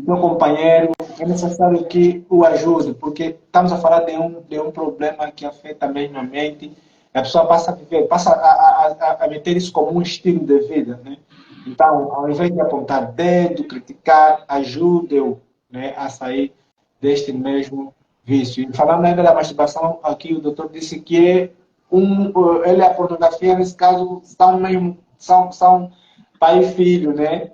Speaker 3: companheiro, é necessário que o ajude, porque estamos a falar de um problema que afeta mesmo a mente. A pessoa passa a viver, passa a meter isso como um estilo de vida, né? Então, ao invés de apontar dedo, criticar, ajude-o, né, a sair deste mesmo vício. E falando ainda da masturbação, aqui o doutor disse que ele e a pornografia, nesse caso, são pai e filho, né?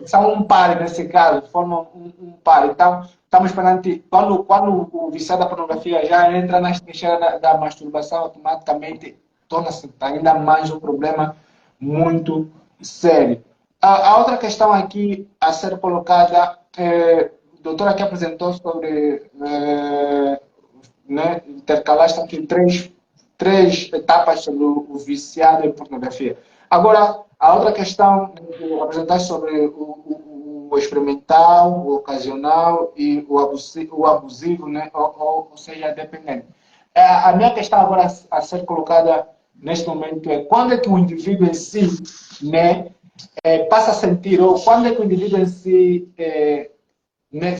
Speaker 3: São um par nesse caso, formam um par. Então, estamos perante, quando o viciado da pornografia já entra na trincheira da masturbação, automaticamente torna-se ainda mais um problema muito sério. A outra questão aqui a ser colocada, o doutor aqui apresentou sobre, né, intercalaste aqui três etapas sobre o viciado em pornografia. Agora, a outra questão que apresentaste sobre o experimental, o ocasional e o abusivo, né? ou seja, dependente. A minha questão agora a ser colocada neste momento é quando é que o indivíduo em si, né, passa a sentir, ou quando é que o indivíduo em si né,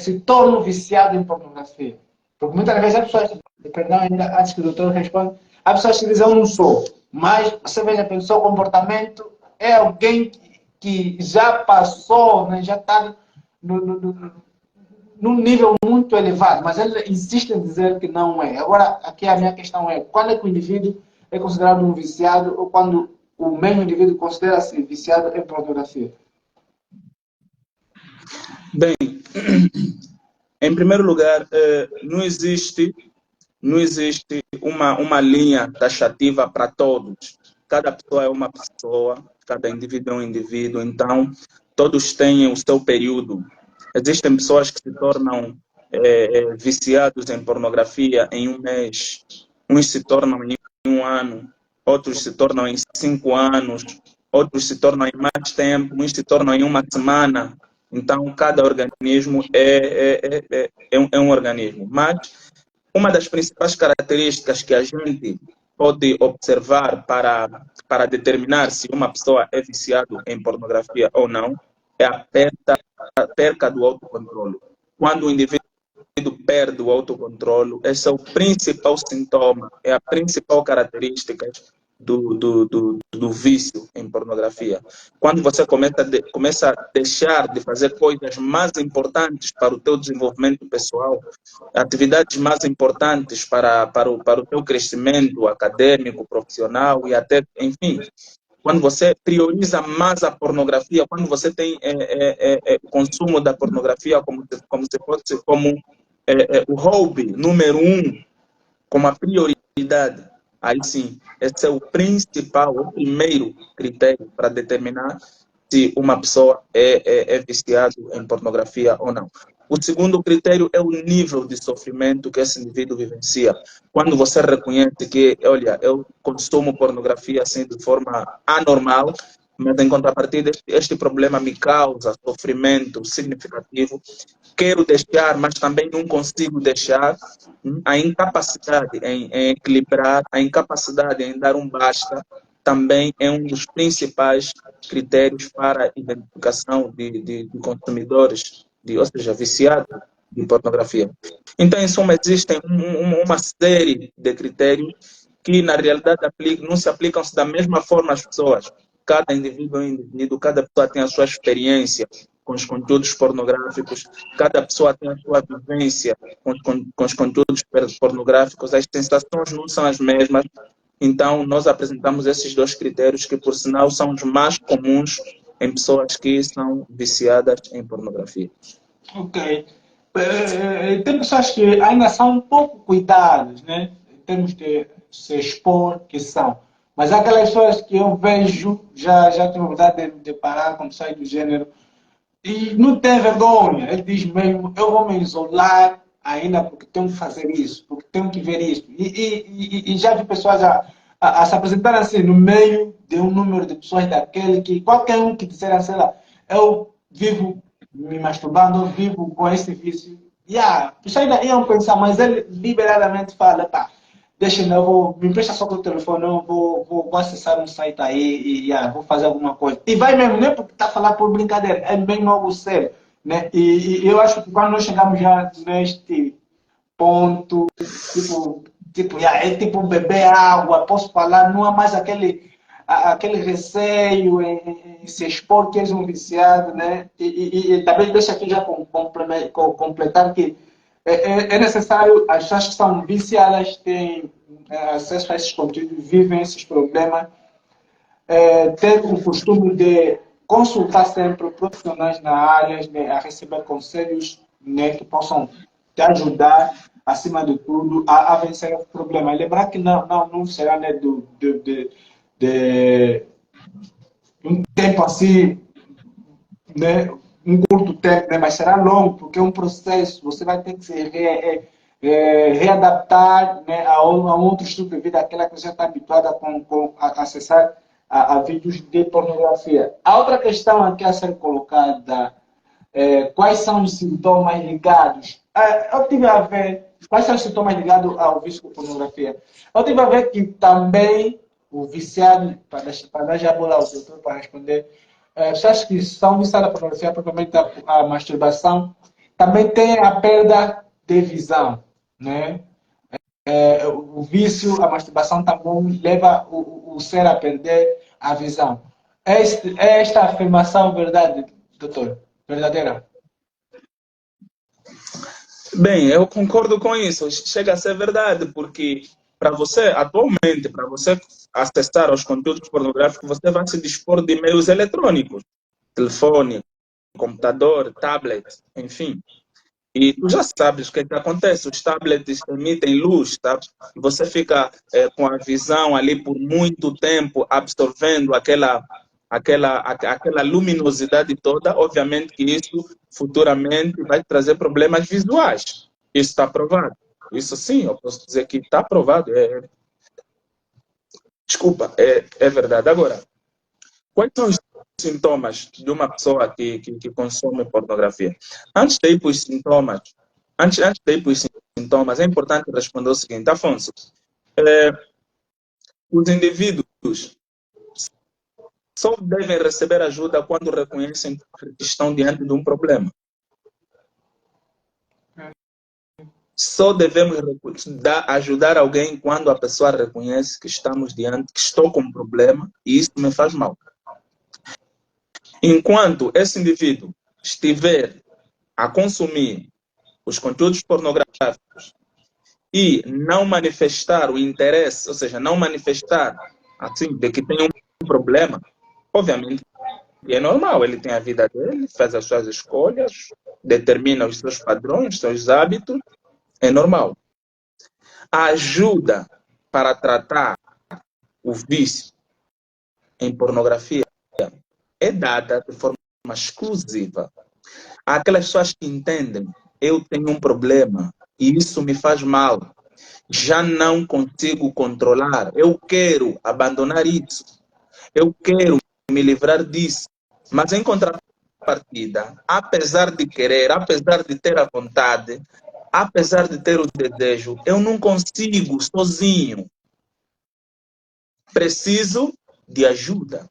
Speaker 3: se torna viciado em pornografia? Porque muitas vezes as pessoas, perdão, ainda antes que o doutor responda, as pessoas que dizem eu não sou, mas você vê a pessoa, o comportamento é alguém que já passou, né, já está num nível muito elevado, mas ele insiste em dizer que não é. Agora, aqui a minha questão é, quando é que o indivíduo é considerado um viciado ou quando o mesmo indivíduo considera-se viciado em pornografia?
Speaker 2: Bem, em primeiro lugar, não existe uma linha taxativa para todos. Cada pessoa é uma pessoa, cada indivíduo é um indivíduo, então todos têm o seu período. Existem pessoas que se tornam viciados em pornografia em um mês, uns se tornam em um ano, outros se tornam em 5 anos, outros se tornam em mais tempo, uns se tornam em uma semana. Então, cada organismo é um organismo. Mas uma das principais características que a gente pode observar para determinar se uma pessoa é viciada em pornografia ou não é a perca do autocontrole. Quando o indivíduo perde o autocontrole, esse é o principal sintoma, é a principal característica do vício em pornografia. Quando você começa a deixar de fazer coisas mais importantes para o teu desenvolvimento pessoal, atividades mais importantes para o teu crescimento acadêmico, profissional e até, enfim, quando você prioriza mais a pornografia, quando você tem o consumo da pornografia como se fosse como o hobby número um como a prioridade, aí sim, esse é o principal, o primeiro critério para determinar se uma pessoa é viciada em pornografia ou não. O segundo critério é o nível de sofrimento que esse indivíduo vivencia. Quando você reconhece que, olha, eu consumo pornografia assim de forma anormal, mas em contrapartida este problema me causa sofrimento significativo, quero deixar, mas também não consigo deixar, a incapacidade em equilibrar, a incapacidade em dar um basta, também é um dos principais critérios para a identificação de consumidores, ou seja, viciados de pornografia. Então, em suma, existem uma série de critérios que, na realidade, não se aplicam da mesma forma às pessoas. Cada indivíduo é um indivíduo, cada pessoa tem a sua experiência com os conteúdos pornográficos, cada pessoa tem a sua vivência com os conteúdos pornográficos, as sensações não são as mesmas. Então, nós apresentamos esses dois critérios que, por sinal, são os mais comuns em pessoas que são viciadas em pornografia.
Speaker 3: Ok. Tem pessoas que ainda são um pouco cuidadas, né? Em termos de se expor, que são. Mas há aquelas pessoas que eu vejo, já tive a vontade de parar com pessoas do gênero, e não tem vergonha. Ele diz mesmo, eu vou me isolar ainda porque tenho que fazer isso, porque tenho que ver isso. E já vi pessoas a se apresentarem assim no meio de um número de pessoas daquele que qualquer um que disser, sei lá, eu vivo me masturbando, eu vivo com esse vício. Pessoas ainda iam pensar, mas ele liberadamente fala, pá, deixa-me, me empresta só o telefone, eu vou acessar um site aí e vou fazer alguma coisa. E vai mesmo, não é porque está a falar por brincadeira, é mesmo algo sério. Né? E eu acho que quando nós chegamos já neste ponto, é tipo beber água, posso falar, não há mais aquele receio em se expor que és um viciado, né? E também deixa aqui já completar que é necessário, as pessoas que são viciadas têm acesso a esses conteúdos, vivem esses problemas, ter o costume de consultar sempre profissionais na área, né, a receber conselhos, né, que possam te ajudar, acima de tudo, a vencer o problema. E lembrar que não será, né, de um tempo assim, né, um curto tempo, né, mas será longo, porque é um processo, você vai ter que se readaptar, né, a um outro estilo de vida, aquela que você está habituada a acessar a vídeos de pornografia. A outra questão aqui a ser colocada quais são os sintomas ligados? Eu tive a ver quais são os sintomas ligados ao vício com pornografia. Eu tive a ver que também o viciado, para dar já a bola ao doutor para responder, pessoas que são viciadas à pornografia, propriamente a masturbação, também tem a perda de visão, né? O vício, a masturbação também leva o ser a perder a visão. É esta afirmação verdade, doutor? Verdadeira?
Speaker 2: Bem, eu concordo com isso. Chega a ser verdade, porque atualmente, para você acessar os conteúdos pornográficos, você vai se dispor de meios eletrônicos, telefone, computador, tablet, enfim. E tu já sabes o que acontece, os tablets emitem luz, tá? E você fica com a visão ali por muito tempo, absorvendo aquela luminosidade toda. Obviamente que isso futuramente vai trazer problemas visuais. Isso está provado. Isso sim, eu posso dizer que está provado. Desculpa, é verdade. Agora, quais são os sintomas de uma pessoa que consome pornografia? Antes de ir para os sintomas, é importante responder o seguinte, Afonso. Os indivíduos só devem receber ajuda quando reconhecem que estão diante de um problema. Só devemos ajudar alguém quando a pessoa reconhece que estou com um problema e isso me faz mal. Enquanto esse indivíduo estiver a consumir os conteúdos pornográficos e não manifestar o interesse, ou seja, não manifestar assim, de que tem um problema, obviamente é normal, ele tem a vida dele, faz as suas escolhas, determina os seus padrões, os seus hábitos, é normal. A ajuda para tratar o vício em pornografia é dada de forma exclusiva àquelas pessoas que entendem: eu tenho um problema e isso me faz mal, já não consigo controlar, eu quero abandonar isso, eu quero me livrar disso, mas em contrapartida, apesar de querer, apesar de ter a vontade, apesar de ter o desejo, eu não consigo sozinho, preciso de ajuda.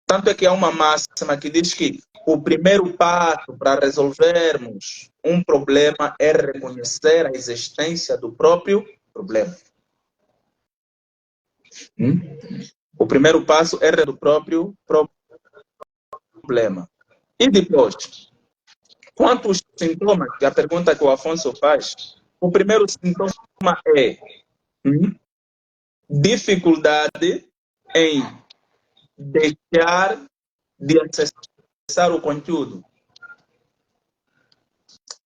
Speaker 2: Tanto é que há uma máxima que diz que o primeiro passo para resolvermos um problema é reconhecer a existência do próprio problema. O primeiro passo é reconhecer o próprio problema. E depois, quanto aos sintomas, que é a pergunta que o Afonso faz, o primeiro sintoma é dificuldade em deixar de acessar o conteúdo.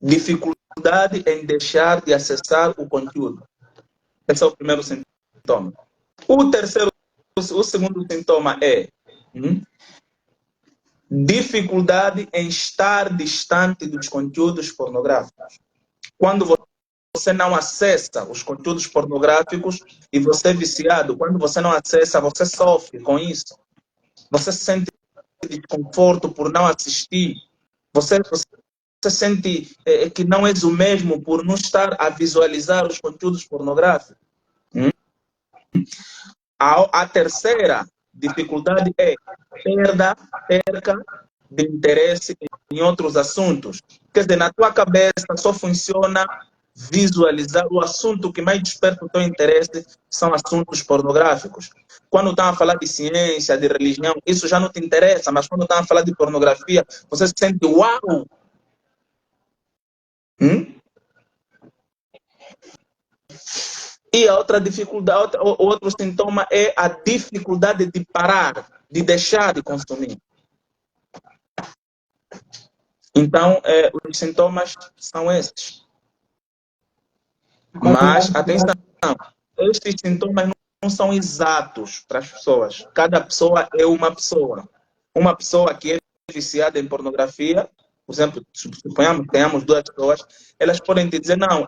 Speaker 2: Dificuldade em deixar de acessar o conteúdo. Esse é o primeiro sintoma. O segundo sintoma é dificuldade em estar distante dos conteúdos pornográficos. Quando você não acessa os conteúdos pornográficos e você é viciado, quando você não acessa, você sofre com isso. Você sente desconforto por não assistir. Você sente que não és o mesmo por não estar a visualizar os conteúdos pornográficos. A terceira dificuldade é perca de interesse em outros assuntos. Quer dizer, na tua cabeça só funciona visualizar o assunto que mais desperta o teu interesse são assuntos pornográficos. Quando estão a falar de ciência, de religião, isso já não te interessa, mas quando estão a falar de pornografia, você se sente uau! E a outra dificuldade, outro sintoma é a dificuldade de parar, de deixar de consumir. Então, os sintomas são esses. Mas, atenção, estes sintomas não são exatos para as pessoas. Cada pessoa é uma pessoa. Uma pessoa que é viciada em pornografia, por exemplo, suponhamos que tenhamos duas pessoas, elas podem te dizer, não,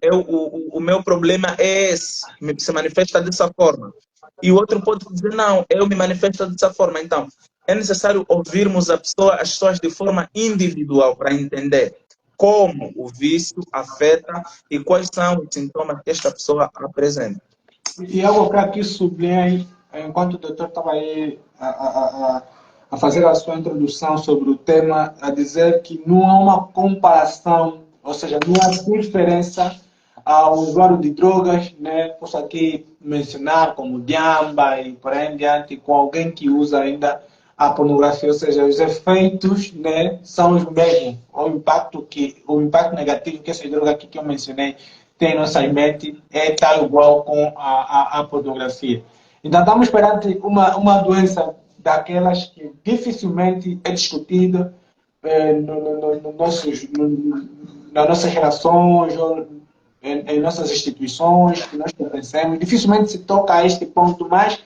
Speaker 2: o meu problema é esse, se manifesta dessa forma. E o outro pode dizer, não, eu me manifesto dessa forma. Então, é necessário ouvirmos as pessoas de forma individual para entender como o vício afeta e quais são os sintomas que esta pessoa apresenta.
Speaker 3: E algo que aqui sublinhei, enquanto o doutor estava aí a fazer a sua introdução sobre o tema, a dizer que não há uma comparação, ou seja, não há diferença ao usuário de drogas, né? Posso aqui mencionar como Diamba e por aí em diante, com alguém que usa ainda a pornografia, ou seja, os efeitos, né, são os mesmos. O impacto negativo que essa droga aqui que eu mencionei tem em nossa mente é tal igual com a pornografia. Então, estamos perante uma doença daquelas que dificilmente é discutida nas nossas relações, em nossas instituições que nós pertencemos. Dificilmente se toca a este ponto, mas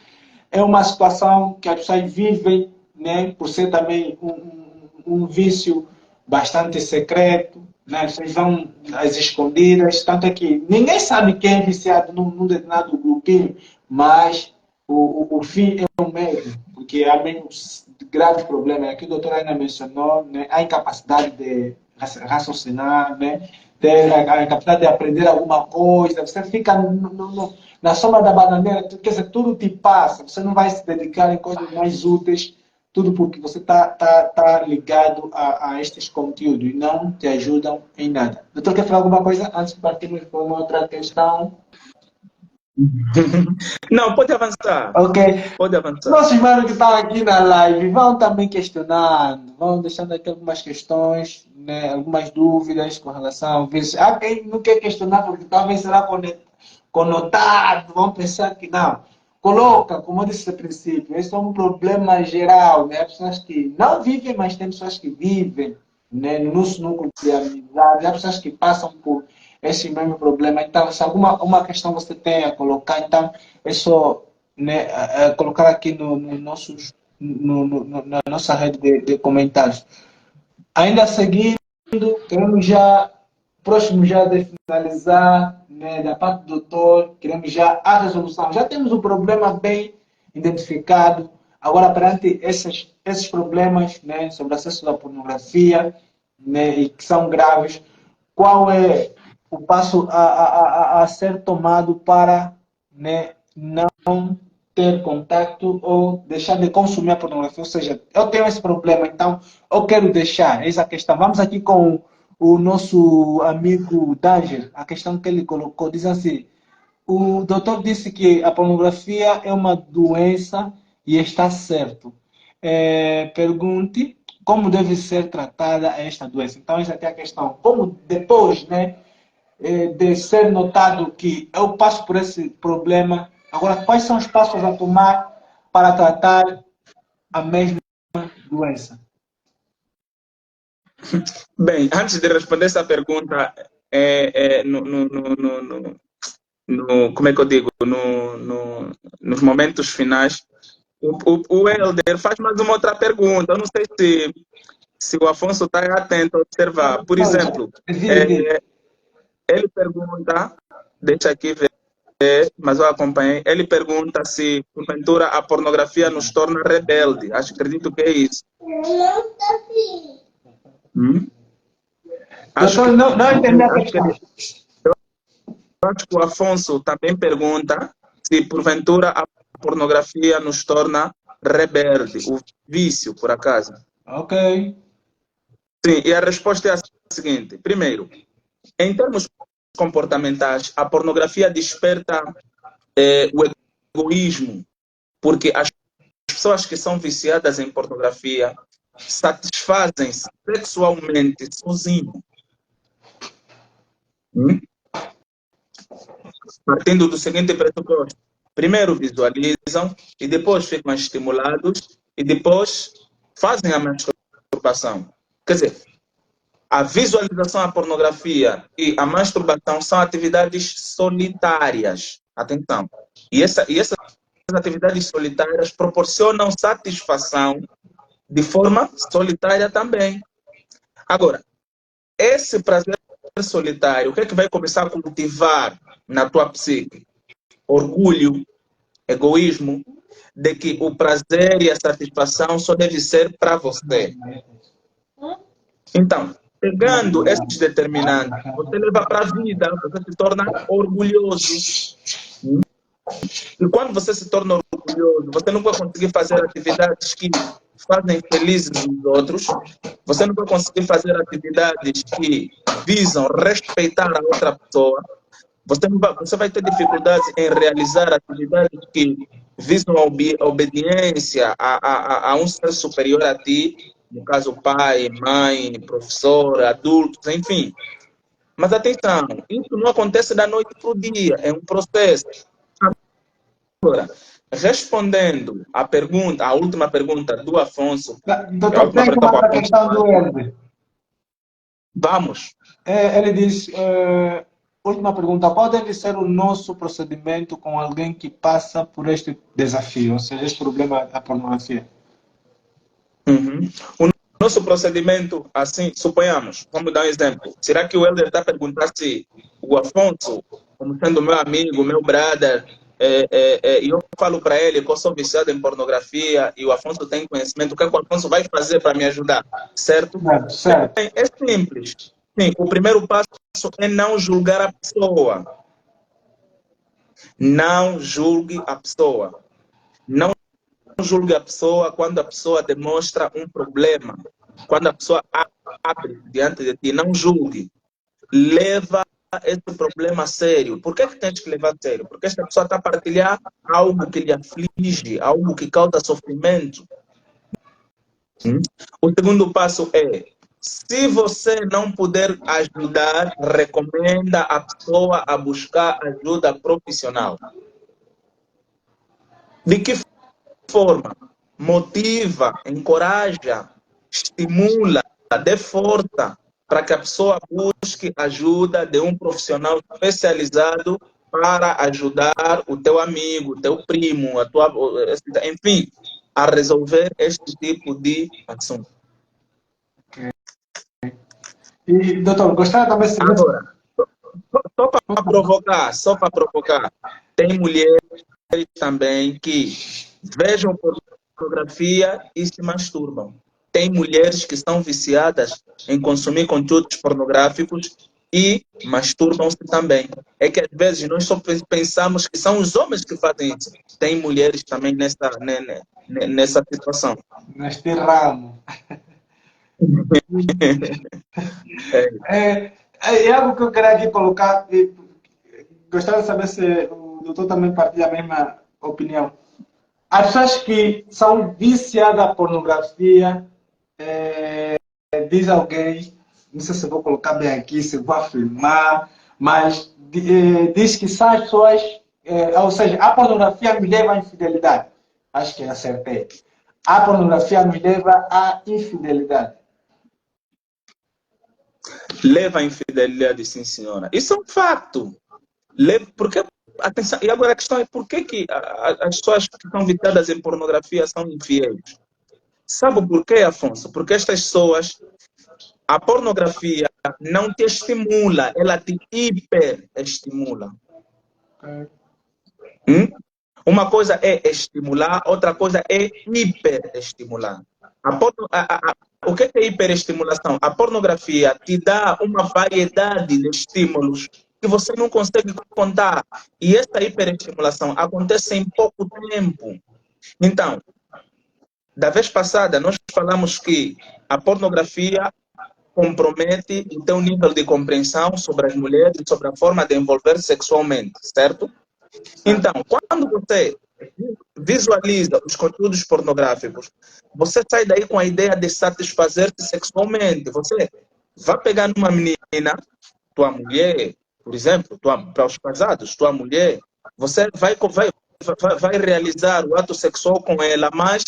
Speaker 3: é uma situação que as pessoas vivem, né, por ser também um vício bastante secreto, né, as pessoas vão às escondidas, tanto é que ninguém sabe quem é viciado num determinado grupinho, mas o fim é o mesmo, porque há menos graves problemas. Aqui o doutor ainda mencionou, né, a incapacidade de raciocinar, né, ter a capacidade de aprender alguma coisa, você fica na sombra da bananeira, quer dizer, tudo te passa, você não vai se dedicar em coisas mais úteis, tudo porque você tá ligado a estes conteúdos e não te ajudam em nada. Doutor, quer falar alguma coisa antes de partirmos para uma outra questão?
Speaker 2: Não, pode avançar.
Speaker 3: Ok.
Speaker 2: Pode avançar.
Speaker 3: Nossos irmãos que estão aqui na live vão também questionando, vão deixando aqui algumas questões, né, algumas dúvidas com relação a vezes. Há quem não quer questionar porque talvez será conotado, vão pensar que não. Coloca, como eu disse no princípio, esse é um problema geral, né? Pessoas que não vivem, mas tem pessoas que vivem, né, no nosso núcleo de amizade, há pessoas que passam por esse mesmo problema. Então, se alguma uma questão você tem a colocar, então é só, né, colocar aqui no nossos, na nossa rede de comentários. Ainda seguindo, queremos já, próximo já de finalizar, né, da parte do doutor, queremos já a resolução. Já temos o problema bem identificado. Agora, perante esses problemas, né, sobre acesso à pornografia, né, e que são graves, qual é o passo a ser tomado para, né, não ter contato ou deixar de consumir a pornografia? Ou seja, eu tenho esse problema, então eu quero deixar. Eis a questão. Vamos aqui com o nosso amigo Danger, a questão que ele colocou, diz assim: o doutor disse que a pornografia é uma doença e está certo. Pergunte como deve ser tratada esta doença. Então, essa é a questão. Como depois, né, de ser notado que eu passo por esse problema, agora, quais são os passos a tomar para tratar a mesma doença?
Speaker 2: Bem, antes de responder essa pergunta, como é que eu digo, nos momentos finais, o Helder faz mais uma outra pergunta. Eu não sei se o Afonso está atento a observar. Por exemplo, ele pergunta, deixa aqui ver, mas eu acompanhei, ele pergunta se, porventura, a pornografia nos torna rebelde. Acredito que é isso. Acho
Speaker 3: Doutor, não entendi a
Speaker 2: que
Speaker 3: questão.
Speaker 2: acho que o Afonso também pergunta se, porventura, a pornografia nos torna rebelde, o vício, por acaso.
Speaker 3: Ok.
Speaker 2: Sim, e a resposta é a seguinte. Primeiro, em termos comportamentais, a pornografia desperta o egoísmo, porque as pessoas que são viciadas em pornografia satisfazem-se sexualmente sozinho. Partindo do seguinte pressuposto: primeiro visualizam e depois ficam estimulados e depois fazem a masturbação. Quer dizer, a visualização à pornografia e a masturbação são atividades solitárias. Atenção. E essas atividades solitárias proporcionam satisfação de forma solitária também. Agora, esse prazer solitário, o que é que vai começar a cultivar na tua psique? Orgulho, egoísmo, de que o prazer e a satisfação só deve ser para você. Então, pegando esses determinantes, você leva para a vida, você se torna orgulhoso. E quando você se torna orgulhoso, você não vai conseguir fazer atividades que fazem felizes os outros, você não vai conseguir fazer atividades que visam respeitar a outra pessoa, você vai ter dificuldades em realizar atividades que visam a obediência a um ser superior a ti, no caso pai, mãe, professor, adultos, enfim. Mas atenção, isso não acontece da noite para o dia, é um processo. Agora, respondendo à pergunta, a última pergunta do Afonso,
Speaker 3: Doutor, tem uma outra questão do Helder.
Speaker 2: Vamos.
Speaker 3: Ele diz, última pergunta, qual deve ser o nosso procedimento com alguém que passa por este desafio, ou seja, este problema da pornografia?
Speaker 2: O nosso procedimento, assim, suponhamos, vamos dar um exemplo. Será que o Helder está a perguntar se o Afonso, como sendo meu amigo, meu brother, e eu falo para ele que eu sou viciado em pornografia e o Afonso tem conhecimento, o que o Afonso vai fazer para me ajudar? Certo?
Speaker 3: Certo.
Speaker 2: É simples. Sim, o primeiro passo é não julgar a pessoa. Não julgue a pessoa. Não julgue a pessoa quando a pessoa demonstra um problema. Quando a pessoa abre diante de ti, não julgue. Leva esse problema a sério. Por que tens que levar a sério? Porque esta pessoa está a partilhar algo que lhe aflige, algo que causa sofrimento. O segundo passo é: se você não puder ajudar, recomenda a pessoa a buscar ajuda profissional. De que forma? Motiva, encoraja, estimula dê força para que a pessoa busque ajuda de um profissional especializado para ajudar o teu amigo, o teu primo, a tua, enfim, a resolver este tipo de assunto.
Speaker 3: E, doutor, gostaria também de saber...
Speaker 2: Agora, só para provocar, tem mulheres também que vejam pornografia e se masturbam. Tem mulheres que são viciadas em consumir conteúdos pornográficos e masturbam-se também. É que às vezes nós só pensamos que são os homens que fazem isso. Tem mulheres também nessa situação.
Speaker 3: Neste ramo. É algo que eu queria aqui colocar. E gostaria de saber se o doutor também partilha a mesma opinião. As pessoas que são viciadas à pornografia, diz alguém, não sei se vou colocar bem aqui, se vou afirmar, mas diz que são as pessoas, ou seja, a pornografia nos leva à infidelidade. Acho que acertei. A pornografia nos leva à infidelidade.
Speaker 2: Leva à infidelidade, sim, senhora. Isso é um fato. Porque, atenção, e agora a questão é por que as pessoas que estão viciadas em pornografia são infiéis? Sabe por quê, Afonso? Porque estas pessoas, a pornografia não te estimula, ela te hiperestimula. Uma coisa é estimular, outra coisa é hiperestimular. O que é hiperestimulação? A pornografia te dá uma variedade de estímulos que você não consegue contar. E essa hiperestimulação acontece em pouco tempo. Então, da vez passada, nós falamos que a pornografia compromete o teu nível de compreensão sobre as mulheres, sobre a forma de envolver sexualmente, certo? Então, quando você visualiza os conteúdos pornográficos, você sai daí com a ideia de satisfazer-se sexualmente. Você vai pegar numa menina, tua mulher, por exemplo, para os casados, tua mulher, você vai realizar o ato sexual com ela, mas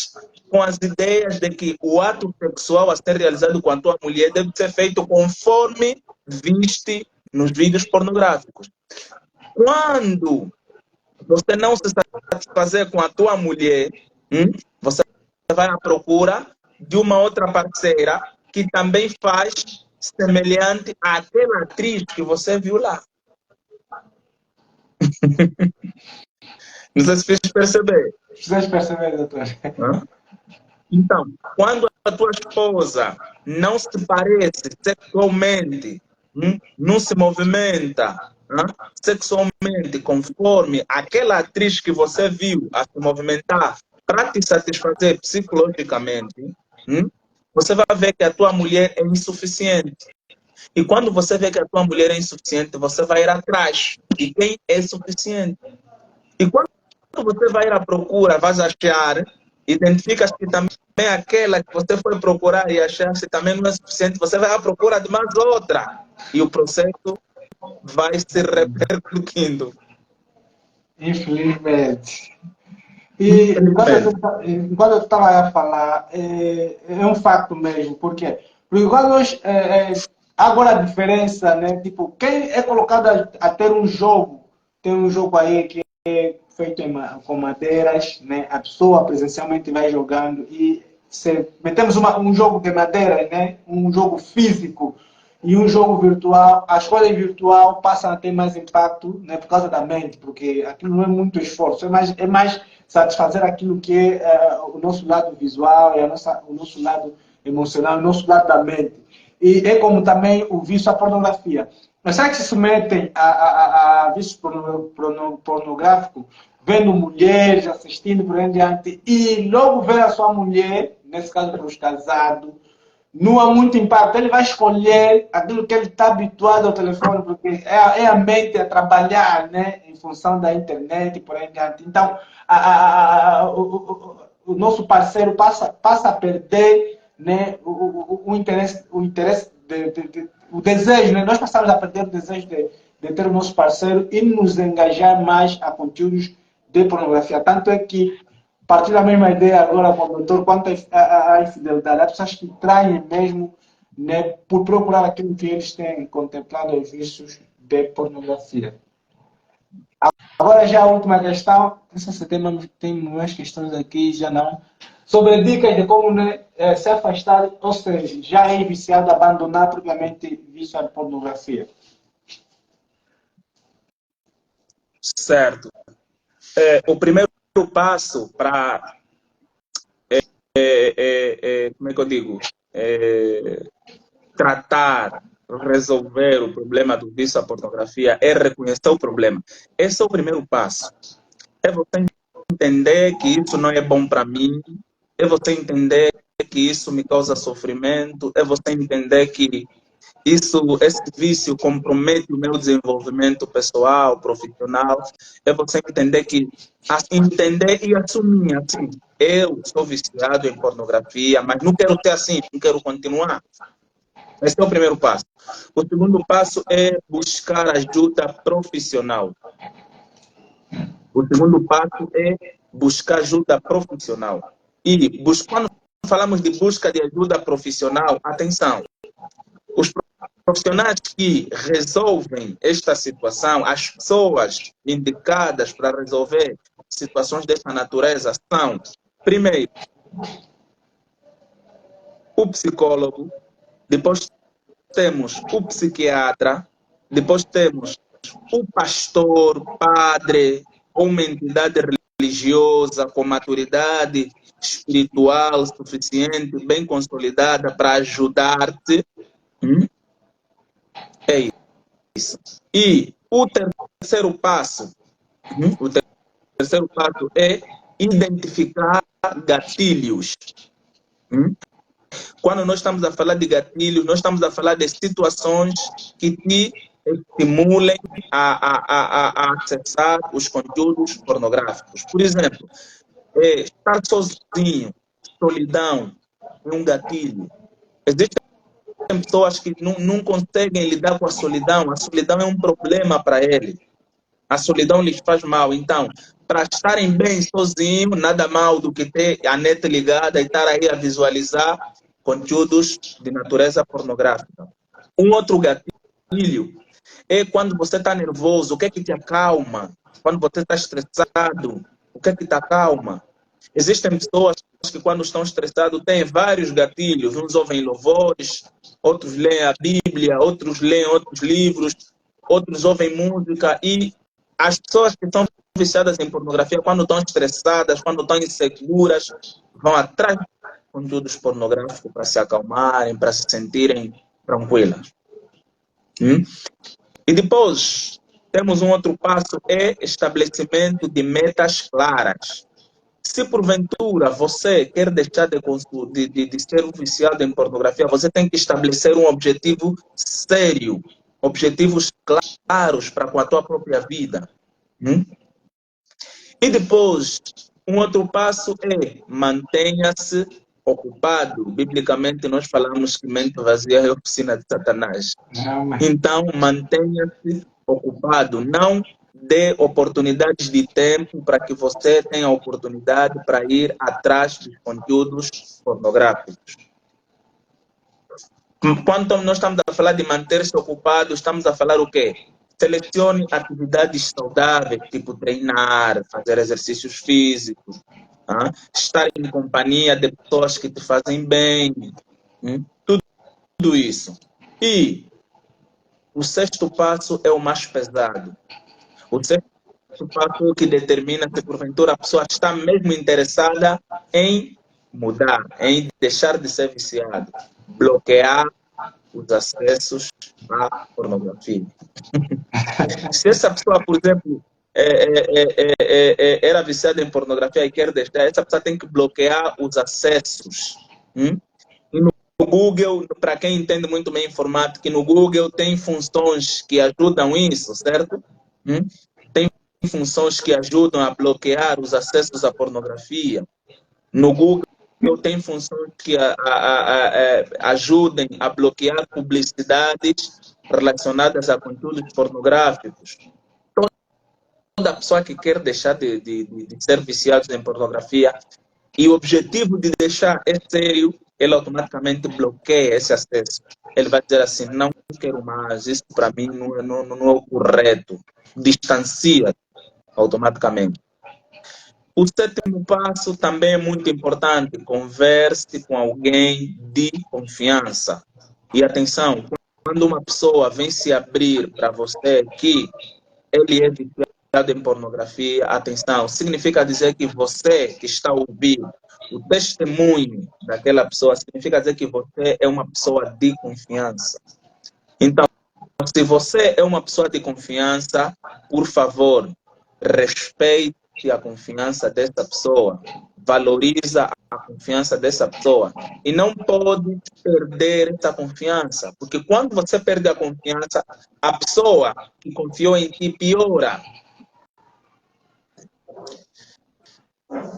Speaker 2: com as ideias de que o ato sexual a ser realizado com a tua mulher deve ser feito conforme viste nos vídeos pornográficos. Quando você não se satisfazer com a tua mulher, você vai à procura de uma outra parceira que também faz semelhante àquela atriz que você viu lá. Não sei se fiz perceber.
Speaker 3: Precisas perceber, doutor.
Speaker 2: Então, quando a tua esposa não se parece sexualmente, não se movimenta sexualmente conforme aquela atriz que você viu a se movimentar para te satisfazer psicologicamente, você vai ver que a tua mulher é insuficiente. E quando você vê que a tua mulher é insuficiente, você vai ir atrás de quem é suficiente. E quando você vai ir à procura, vai achar, identifica que também aquela que você foi procurar e achar se também não é suficiente, você vai à procura de mais outra. E o processo vai se repercutindo.
Speaker 3: Infelizmente. E enquanto eu estava a falar, é um fato mesmo. Por quê? Porque quando nós, agora a diferença, né? Tipo, quem é colocado a ter um jogo, tem um jogo aí que é feito com madeiras, né? A pessoa presencialmente vai jogando e se metemos um jogo de madeiras, né? Um jogo físico e um jogo virtual, a escola virtual passa a ter mais impacto, né, por causa da mente, porque aquilo não é muito esforço, é mais satisfazer aquilo que é o nosso lado visual, o nosso lado emocional, o nosso lado da mente. E é como também o vício à pornografia. Mas será que se submetem a vício pornográfico, vendo mulheres, assistindo por aí diante, e logo ver a sua mulher, nesse caso para os casados, não há muito impacto. Ele vai escolher aquilo que ele está habituado ao telefone, porque é a mente a trabalhar, né, em função da internet e por aí diante. Então, o nosso parceiro passa a perder, né, o interesse, o desejo. Né? Nós passamos a perder o desejo de ter o nosso parceiro e nos engajar mais a conteúdos de pornografia. Tanto é que partilho a mesma ideia agora com o doutor quanto à infidelidade. Há pessoas que traem mesmo né, por procurar aquilo que eles têm contemplado os vícios de pornografia. Agora já a última questão, essa tem umas questões aqui, já não, sobre dicas de como, né, se afastar, ou seja, já é viciado, abandonar propriamente vício à pornografia.
Speaker 2: Certo. O primeiro passo para, como é que eu digo, tratar, resolver o problema do vício à pornografia é reconhecer o problema. Esse é o primeiro passo. É você entender que isso não é bom para mim, é você entender que isso me causa sofrimento, é você entender que esse vício compromete o meu desenvolvimento pessoal, profissional, é você entender que, entender e assumir assim, eu sou viciado em pornografia, mas não quero ser assim, não quero continuar. Esse é o primeiro passo. O segundo passo é buscar ajuda profissional. O segundo passo é buscar ajuda profissional. E quando falamos de busca de ajuda profissional, atenção, os profissionais que resolvem esta situação, as pessoas indicadas para resolver situações dessa natureza são, primeiro, o psicólogo, depois temos o psiquiatra, depois temos o pastor, padre, ou uma entidade religiosa com maturidade espiritual suficiente, bem consolidada para ajudar-te. É isso. E o terceiro passo, o terceiro passo é identificar gatilhos. Quando nós estamos a falar de gatilhos, nós estamos a falar de situações que te estimulem a acessar os conteúdos pornográficos. Por exemplo, estar sozinho, solidão, é um gatilho. Existem pessoas que não conseguem lidar com a solidão é um problema para eles. A solidão lhes faz mal. Então, para estarem bem sozinhos, nada mal do que ter a net ligada e estar aí a visualizar conteúdos de natureza pornográfica. Um outro gatilho é quando você está nervoso, o que é que te acalma? Quando você está estressado, o que é que te acalma? Existem pessoas que quando estão estressados têm vários gatilhos, uns ouvem louvores, outros leem a Bíblia, outros leem outros livros, outros ouvem música e as pessoas que estão viciadas em pornografia, quando estão estressadas, quando estão inseguras, vão atrás de conteúdos pornográficos para se acalmarem, para se sentirem tranquilas. E depois, temos um outro passo, é estabelecimento de metas claras. Se porventura você quer deixar de ser viciado em pornografia, você tem que estabelecer um objetivo sério, objetivos claros para com a tua própria vida. E depois, um outro passo é mantenha-se ocupado. Biblicamente, nós falamos que mente vazia é a oficina de Satanás. Então, mantenha-se ocupado. Não dê oportunidades de tempo para que você tenha oportunidade para ir atrás dos conteúdos pornográficos. Quando nós estamos a falar de manter-se ocupado, estamos a falar o quê? Selecione atividades saudáveis, tipo treinar, fazer exercícios físicos, estar em companhia de pessoas que te fazem bem, tudo isso. E o sexto passo é o mais pesado. O sexto passo é o que determina se porventura a pessoa está mesmo interessada em mudar, em deixar de ser viciado, bloquear os acessos à pornografia. Se essa pessoa, por exemplo, era viciada em pornografia e quer deixar, essa pessoa tem que bloquear os acessos. E no Google, para quem entende muito bem informática, no Google tem funções que ajudam isso, certo? Tem funções que ajudam a bloquear os acessos à pornografia. No Google tem funções que ajudem a bloquear publicidades relacionadas a conteúdos pornográficos. Toda pessoa que quer deixar de ser viciado em pornografia, e o objetivo de deixar é sério, ele automaticamente bloqueia esse acesso. Ele vai dizer assim, não quero mais, isso para mim não é o correto. Distancia automaticamente. O sétimo passo também é muito importante, converse com alguém de confiança. E atenção, quando uma pessoa vem se abrir para você que ele é viciado em pornografia, atenção, significa dizer que você que está ouvindo o testemunho daquela pessoa, significa dizer que você é uma pessoa de confiança. Então, se você é uma pessoa de confiança, por favor, respeite a confiança dessa pessoa, valoriza a confiança dessa pessoa e não pode perder essa confiança, porque quando você perde a confiança, a pessoa que confiou em ti piora.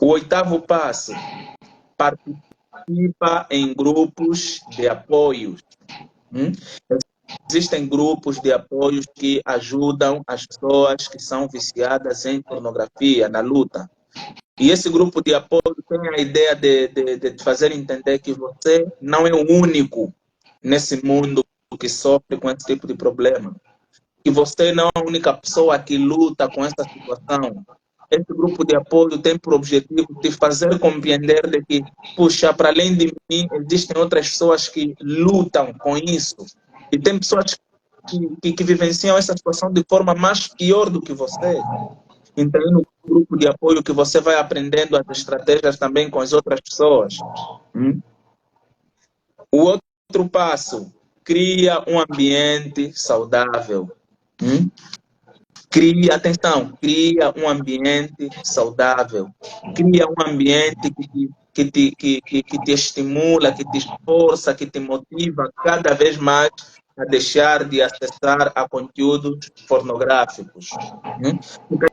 Speaker 2: O oitavo passo, participa em grupos de apoio. Existem grupos de apoio que ajudam as pessoas que são viciadas em pornografia na luta. E esse grupo de apoio tem a ideia de fazer entender que você não é o único nesse mundo que sofre com esse tipo de problema. Que você não é a única pessoa que luta com essa situação. Esse grupo de apoio tem por objetivo de fazer compreender de que, puxa, para além de mim, existem outras pessoas que lutam com isso. E tem pessoas que vivenciam essa situação de forma mais pior do que você. Então, no grupo de apoio que você vai aprendendo as estratégias também com as outras pessoas. O outro passo, cria um ambiente saudável. Cria um ambiente saudável. Cria um ambiente que te estimula, que te esforça, que te motiva cada vez mais a deixar de acessar a conteúdos pornográficos. Porque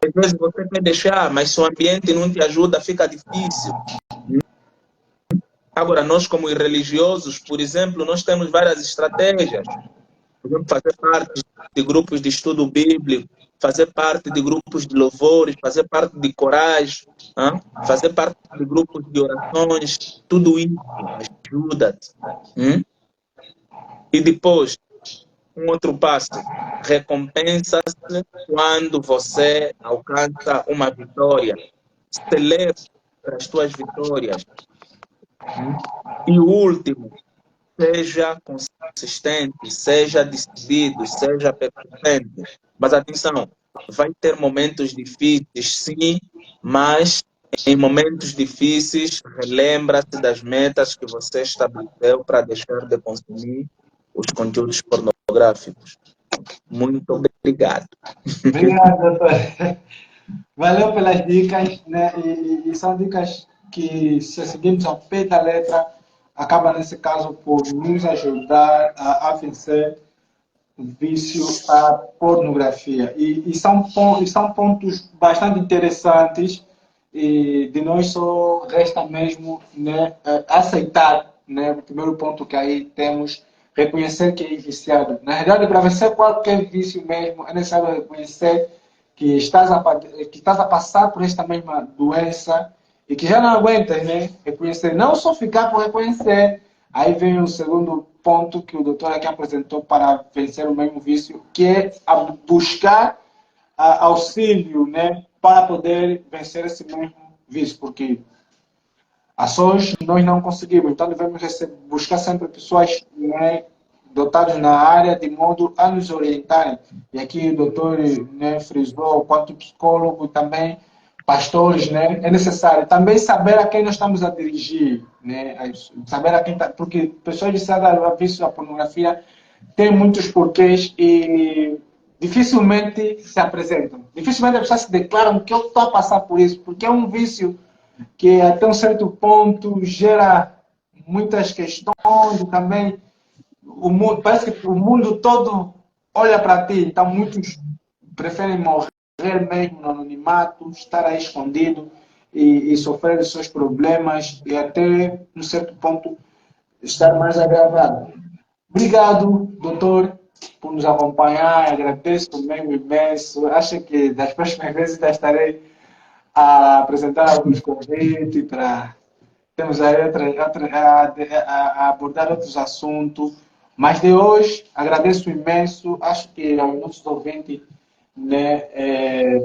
Speaker 2: às vezes você quer deixar, mas se o ambiente não te ajuda, fica difícil. Agora, nós como religiosos, por exemplo, nós temos várias estratégias. Podemos fazer parte de grupos de estudo bíblico, fazer parte de grupos de louvores, fazer parte de corais, fazer parte de grupos de orações, tudo isso ajuda-te. E depois, um outro passo, recompensa-se quando você alcança uma vitória. Celebra as tuas vitórias. E o último, seja consistente, seja decidido, seja persistente. Mas atenção, vai ter momentos difíceis, sim, mas em momentos difíceis, relembra-se das metas que você estabeleceu para deixar de consumir os conteúdos pornográficos. Muito obrigado.
Speaker 3: Obrigado, doutor. Valeu pelas dicas, né? E são dicas que, se seguirmos ao pé da letra, acaba, nesse caso, por nos ajudar a vencer o vício à pornografia. E são pontos bastante interessantes e de nós só resta mesmo, né, aceitar, né, o primeiro ponto que aí temos, reconhecer que é viciado. Na verdade, para vencer qualquer vício mesmo, é necessário reconhecer que estás a passar por esta mesma doença e que já não aguentas, né? Reconhecer, não só ficar por reconhecer. Aí vem o segundo ponto que o doutor aqui apresentou para vencer o mesmo vício, que é buscar auxílio, né? Para poder vencer esse mesmo vício, porque a sós nós não conseguimos. Então devemos buscar sempre pessoas, né, dotados na área, de modo a nos orientarem. E aqui o doutor, né, frisou, quanto psicólogo também, pastores, né, é necessário também saber a quem nós estamos a dirigir, né, saber a quem porque pessoas viciadas ao vício, à pornografia, têm muitos porquês e dificilmente se apresentam. Dificilmente as pessoas se declaram que eu estou a passar por isso, porque é um vício que até um certo ponto gera muitas questões e também parece que o mundo todo olha para ti, então muitos preferem morrer mesmo no anonimato, estar aí escondido e sofrer os seus problemas e até, um certo ponto, estar mais agravado. Obrigado, doutor, por nos acompanhar, agradeço mesmo imenso. Acho que das próximas vezes já estarei a apresentar alguns convites para temos aí a abordar outros assuntos. Mas de hoje, agradeço imenso. Acho que aos nossos ouvintes, né,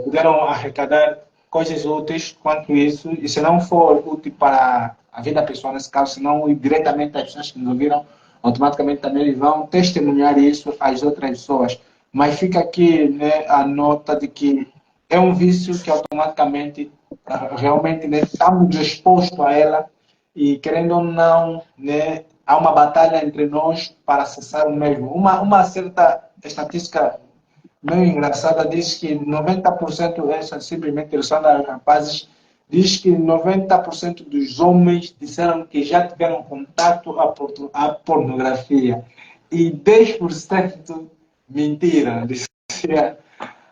Speaker 3: puderam arrecadar coisas úteis quanto isso. E se não for útil para a vida pessoal, nesse caso, se não ir diretamente às pessoas que nos ouviram, automaticamente também eles vão testemunhar isso às outras pessoas. Mas fica aqui, né, a nota de que é um vício que automaticamente, realmente, né, estamos expostos a ela e, querendo ou não, né, há uma batalha entre nós para acessar o mesmo. Uma certa estatística meio engraçada diz que 90%, essa simplesmente eles são das rapazes, diz que 90% dos homens disseram que já tiveram contato à pornografia e 10% mentiram, dizia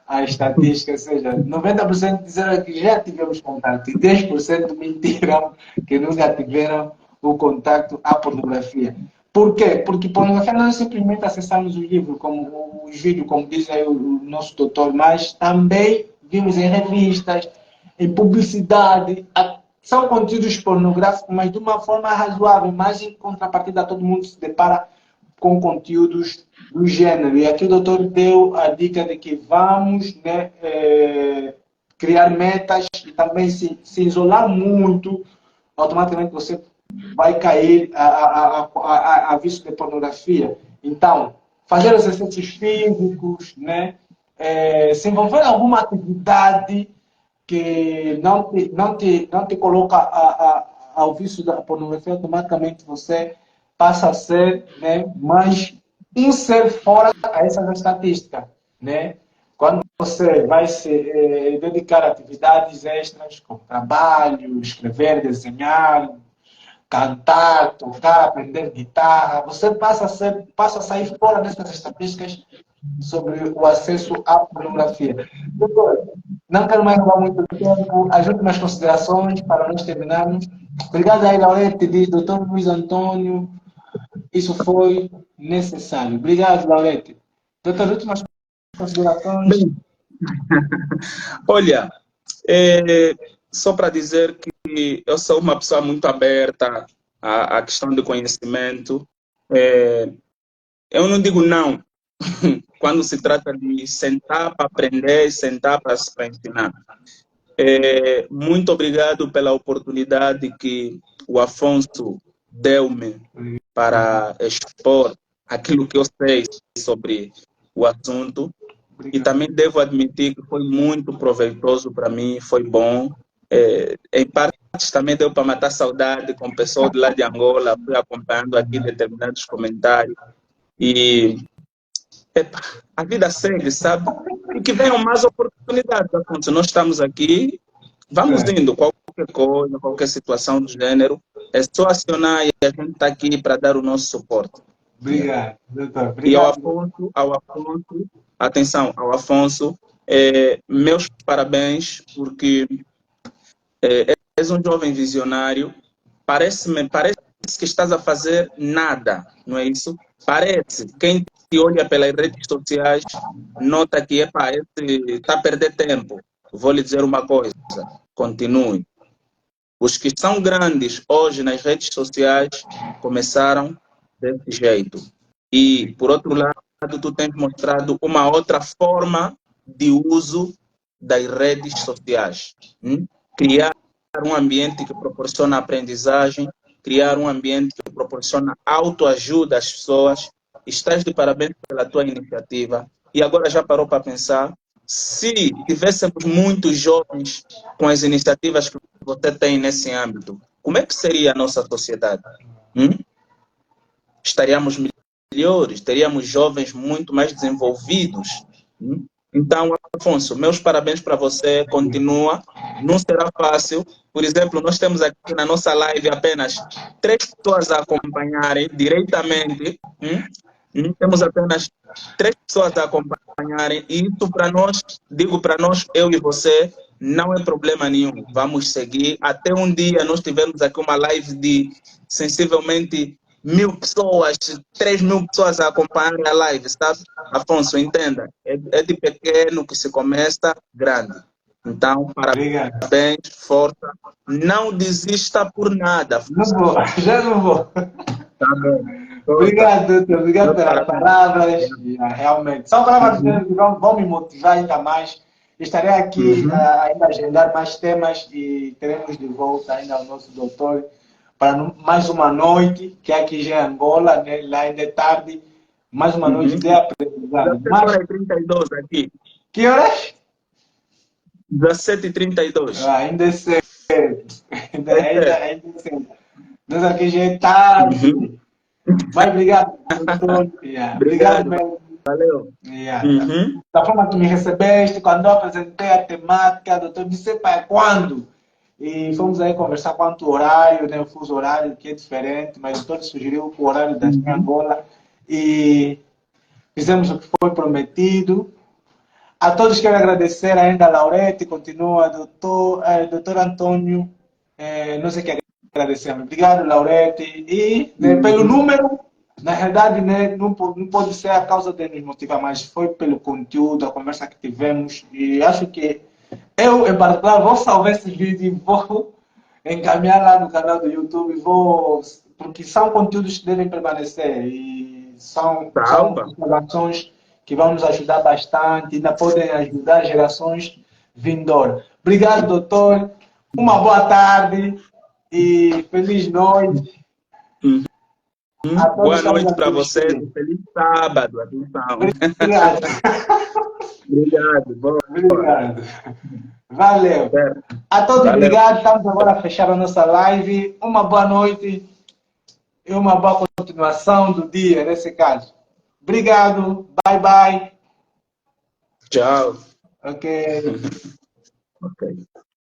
Speaker 3: a estatística, ou seja, 90% disseram que já tivemos contato e 10% mentiram que nunca tiveram o contato à pornografia. Por quê? Porque pornografia não é simplesmente acessarmos o livro, como os vídeos, como diz aí o nosso doutor, mas também vimos em revistas, em publicidade. São conteúdos pornográficos, mas de uma forma razoável, mas em contrapartida todo mundo se depara com conteúdos do gênero. E aqui o doutor deu a dica de que vamos, né, criar metas e também se isolar muito, automaticamente você vai cair a vício de pornografia. Então, fazer exercícios físicos, né, se envolver em alguma atividade que não te coloca ao vício da pornografia, automaticamente você passa a ser, né, mais um ser fora a essas estatísticas, né? Quando você vai se dedicar a atividades extras, como trabalho, escrever, desenhar, cantar, tocar, aprender guitarra, você passa a sair fora dessas estatísticas sobre o acesso à pornografia. Doutor, não quero mais roubar muito tempo. As últimas considerações para nós terminarmos. Obrigado aí, Laurete, diz doutor Luiz Antônio. Isso foi necessário. Obrigado, Laurete. Doutor, últimas considerações.
Speaker 2: Bem, olha, é, só para dizer que eu sou uma pessoa muito aberta à questão do conhecimento. É, eu não digo não quando se trata de sentar para aprender, sentar para ensinar. Muito obrigado pela oportunidade que o Afonso deu-me para expor aquilo que eu sei sobre o assunto. E também devo admitir que foi muito proveitoso para mim, foi bom. Em partes também deu para matar saudade com o pessoal de lá de Angola, fui acompanhando aqui determinados comentários. E epa, a vida segue, sabe? E que venham mais oportunidades, Afonso. Nós estamos aqui, vamos indo, qualquer coisa, qualquer situação do gênero, é só acionar e a gente está aqui para dar o nosso suporte.
Speaker 3: Obrigado, doutor.
Speaker 2: E
Speaker 3: Obrigado.
Speaker 2: ao Afonso, atenção, ao Afonso, meus parabéns, porque és um jovem visionário, parece que estás a fazer nada, não é isso? Parece, quem te olha pelas redes sociais, nota que esse está a perder tempo. Vou lhe dizer uma coisa, continue. Os que são grandes hoje nas redes sociais começaram desse jeito. E, por outro lado, tu tens mostrado uma outra forma de uso das redes sociais. Criar um ambiente que proporciona aprendizagem, criar um ambiente que proporciona autoajuda às pessoas. Estás de parabéns pela tua iniciativa. E agora já parou para pensar, se tivéssemos muitos jovens com as iniciativas que você tem nesse âmbito, como é que seria a nossa sociedade? Estaríamos melhores, teríamos jovens muito mais desenvolvidos. Então, Afonso, meus parabéns para você, continua, não será fácil. Por exemplo, nós temos aqui na nossa live apenas 3 pessoas a acompanharem diretamente. Temos apenas 3 pessoas a acompanharem, e isso para nós, digo para nós, eu e você, não é problema nenhum. Vamos seguir até um dia nós tivermos aqui uma live de sensivelmente 1.000 pessoas, 3.000 pessoas a acompanhar a live, sabe? Afonso, entenda, é de pequeno que se começa grande. Então, parabéns, força, Não desista por nada.
Speaker 3: Não vou, já não vou.
Speaker 2: Tá bom.
Speaker 3: Obrigado, doutor. Obrigado pelas palavras. Realmente. São palavras que vão me motivar ainda mais. Estarei aqui ainda a agendar mais temas e teremos de volta ainda ao nosso doutor para mais uma noite, que é aqui já em Angola, né? Lá ainda é tarde, mais uma noite de aprendizado.
Speaker 2: 17h32 aqui.
Speaker 3: Que horas?
Speaker 2: 17h32.
Speaker 3: Ainda é cedo. Ainda é cedo. Nós aqui já é tarde. Vai, obrigado, doutor. Obrigado mesmo.
Speaker 2: Valeu.
Speaker 3: Da forma que me recebeste, quando eu apresentei a temática, doutor disse, pai, quando? E fomos aí conversar quanto horário, né, o fuso horário, que é diferente, mas o doutor sugeriu o horário da Angola e fizemos o que foi prometido. A todos quero agradecer ainda a Laurete, continua, doutor Antônio, não sei o que agradecemos. Obrigado, Laurete. E pelo número, na realidade, né, não pode ser a causa de nos motivar, mas foi pelo conteúdo, a conversa que tivemos. E acho que eu, em particular, vou salvar esse vídeo e vou encaminhar lá no canal do YouTube, porque são conteúdos que devem permanecer e são informações que vão nos ajudar bastante, ainda podem ajudar gerações vindouras. Obrigado, doutor. Uma boa tarde e feliz noite.
Speaker 2: Boa noite para vocês. Feliz sábado. Atenção.
Speaker 3: Obrigado.
Speaker 2: Obrigado.
Speaker 3: Obrigado. Valeu. A todos, obrigado. Estamos agora a fechar a nossa live. Uma boa noite e uma boa continuação do dia, nesse caso. Obrigado. Bye, bye.
Speaker 2: Tchau.
Speaker 3: Ok.
Speaker 2: Ok.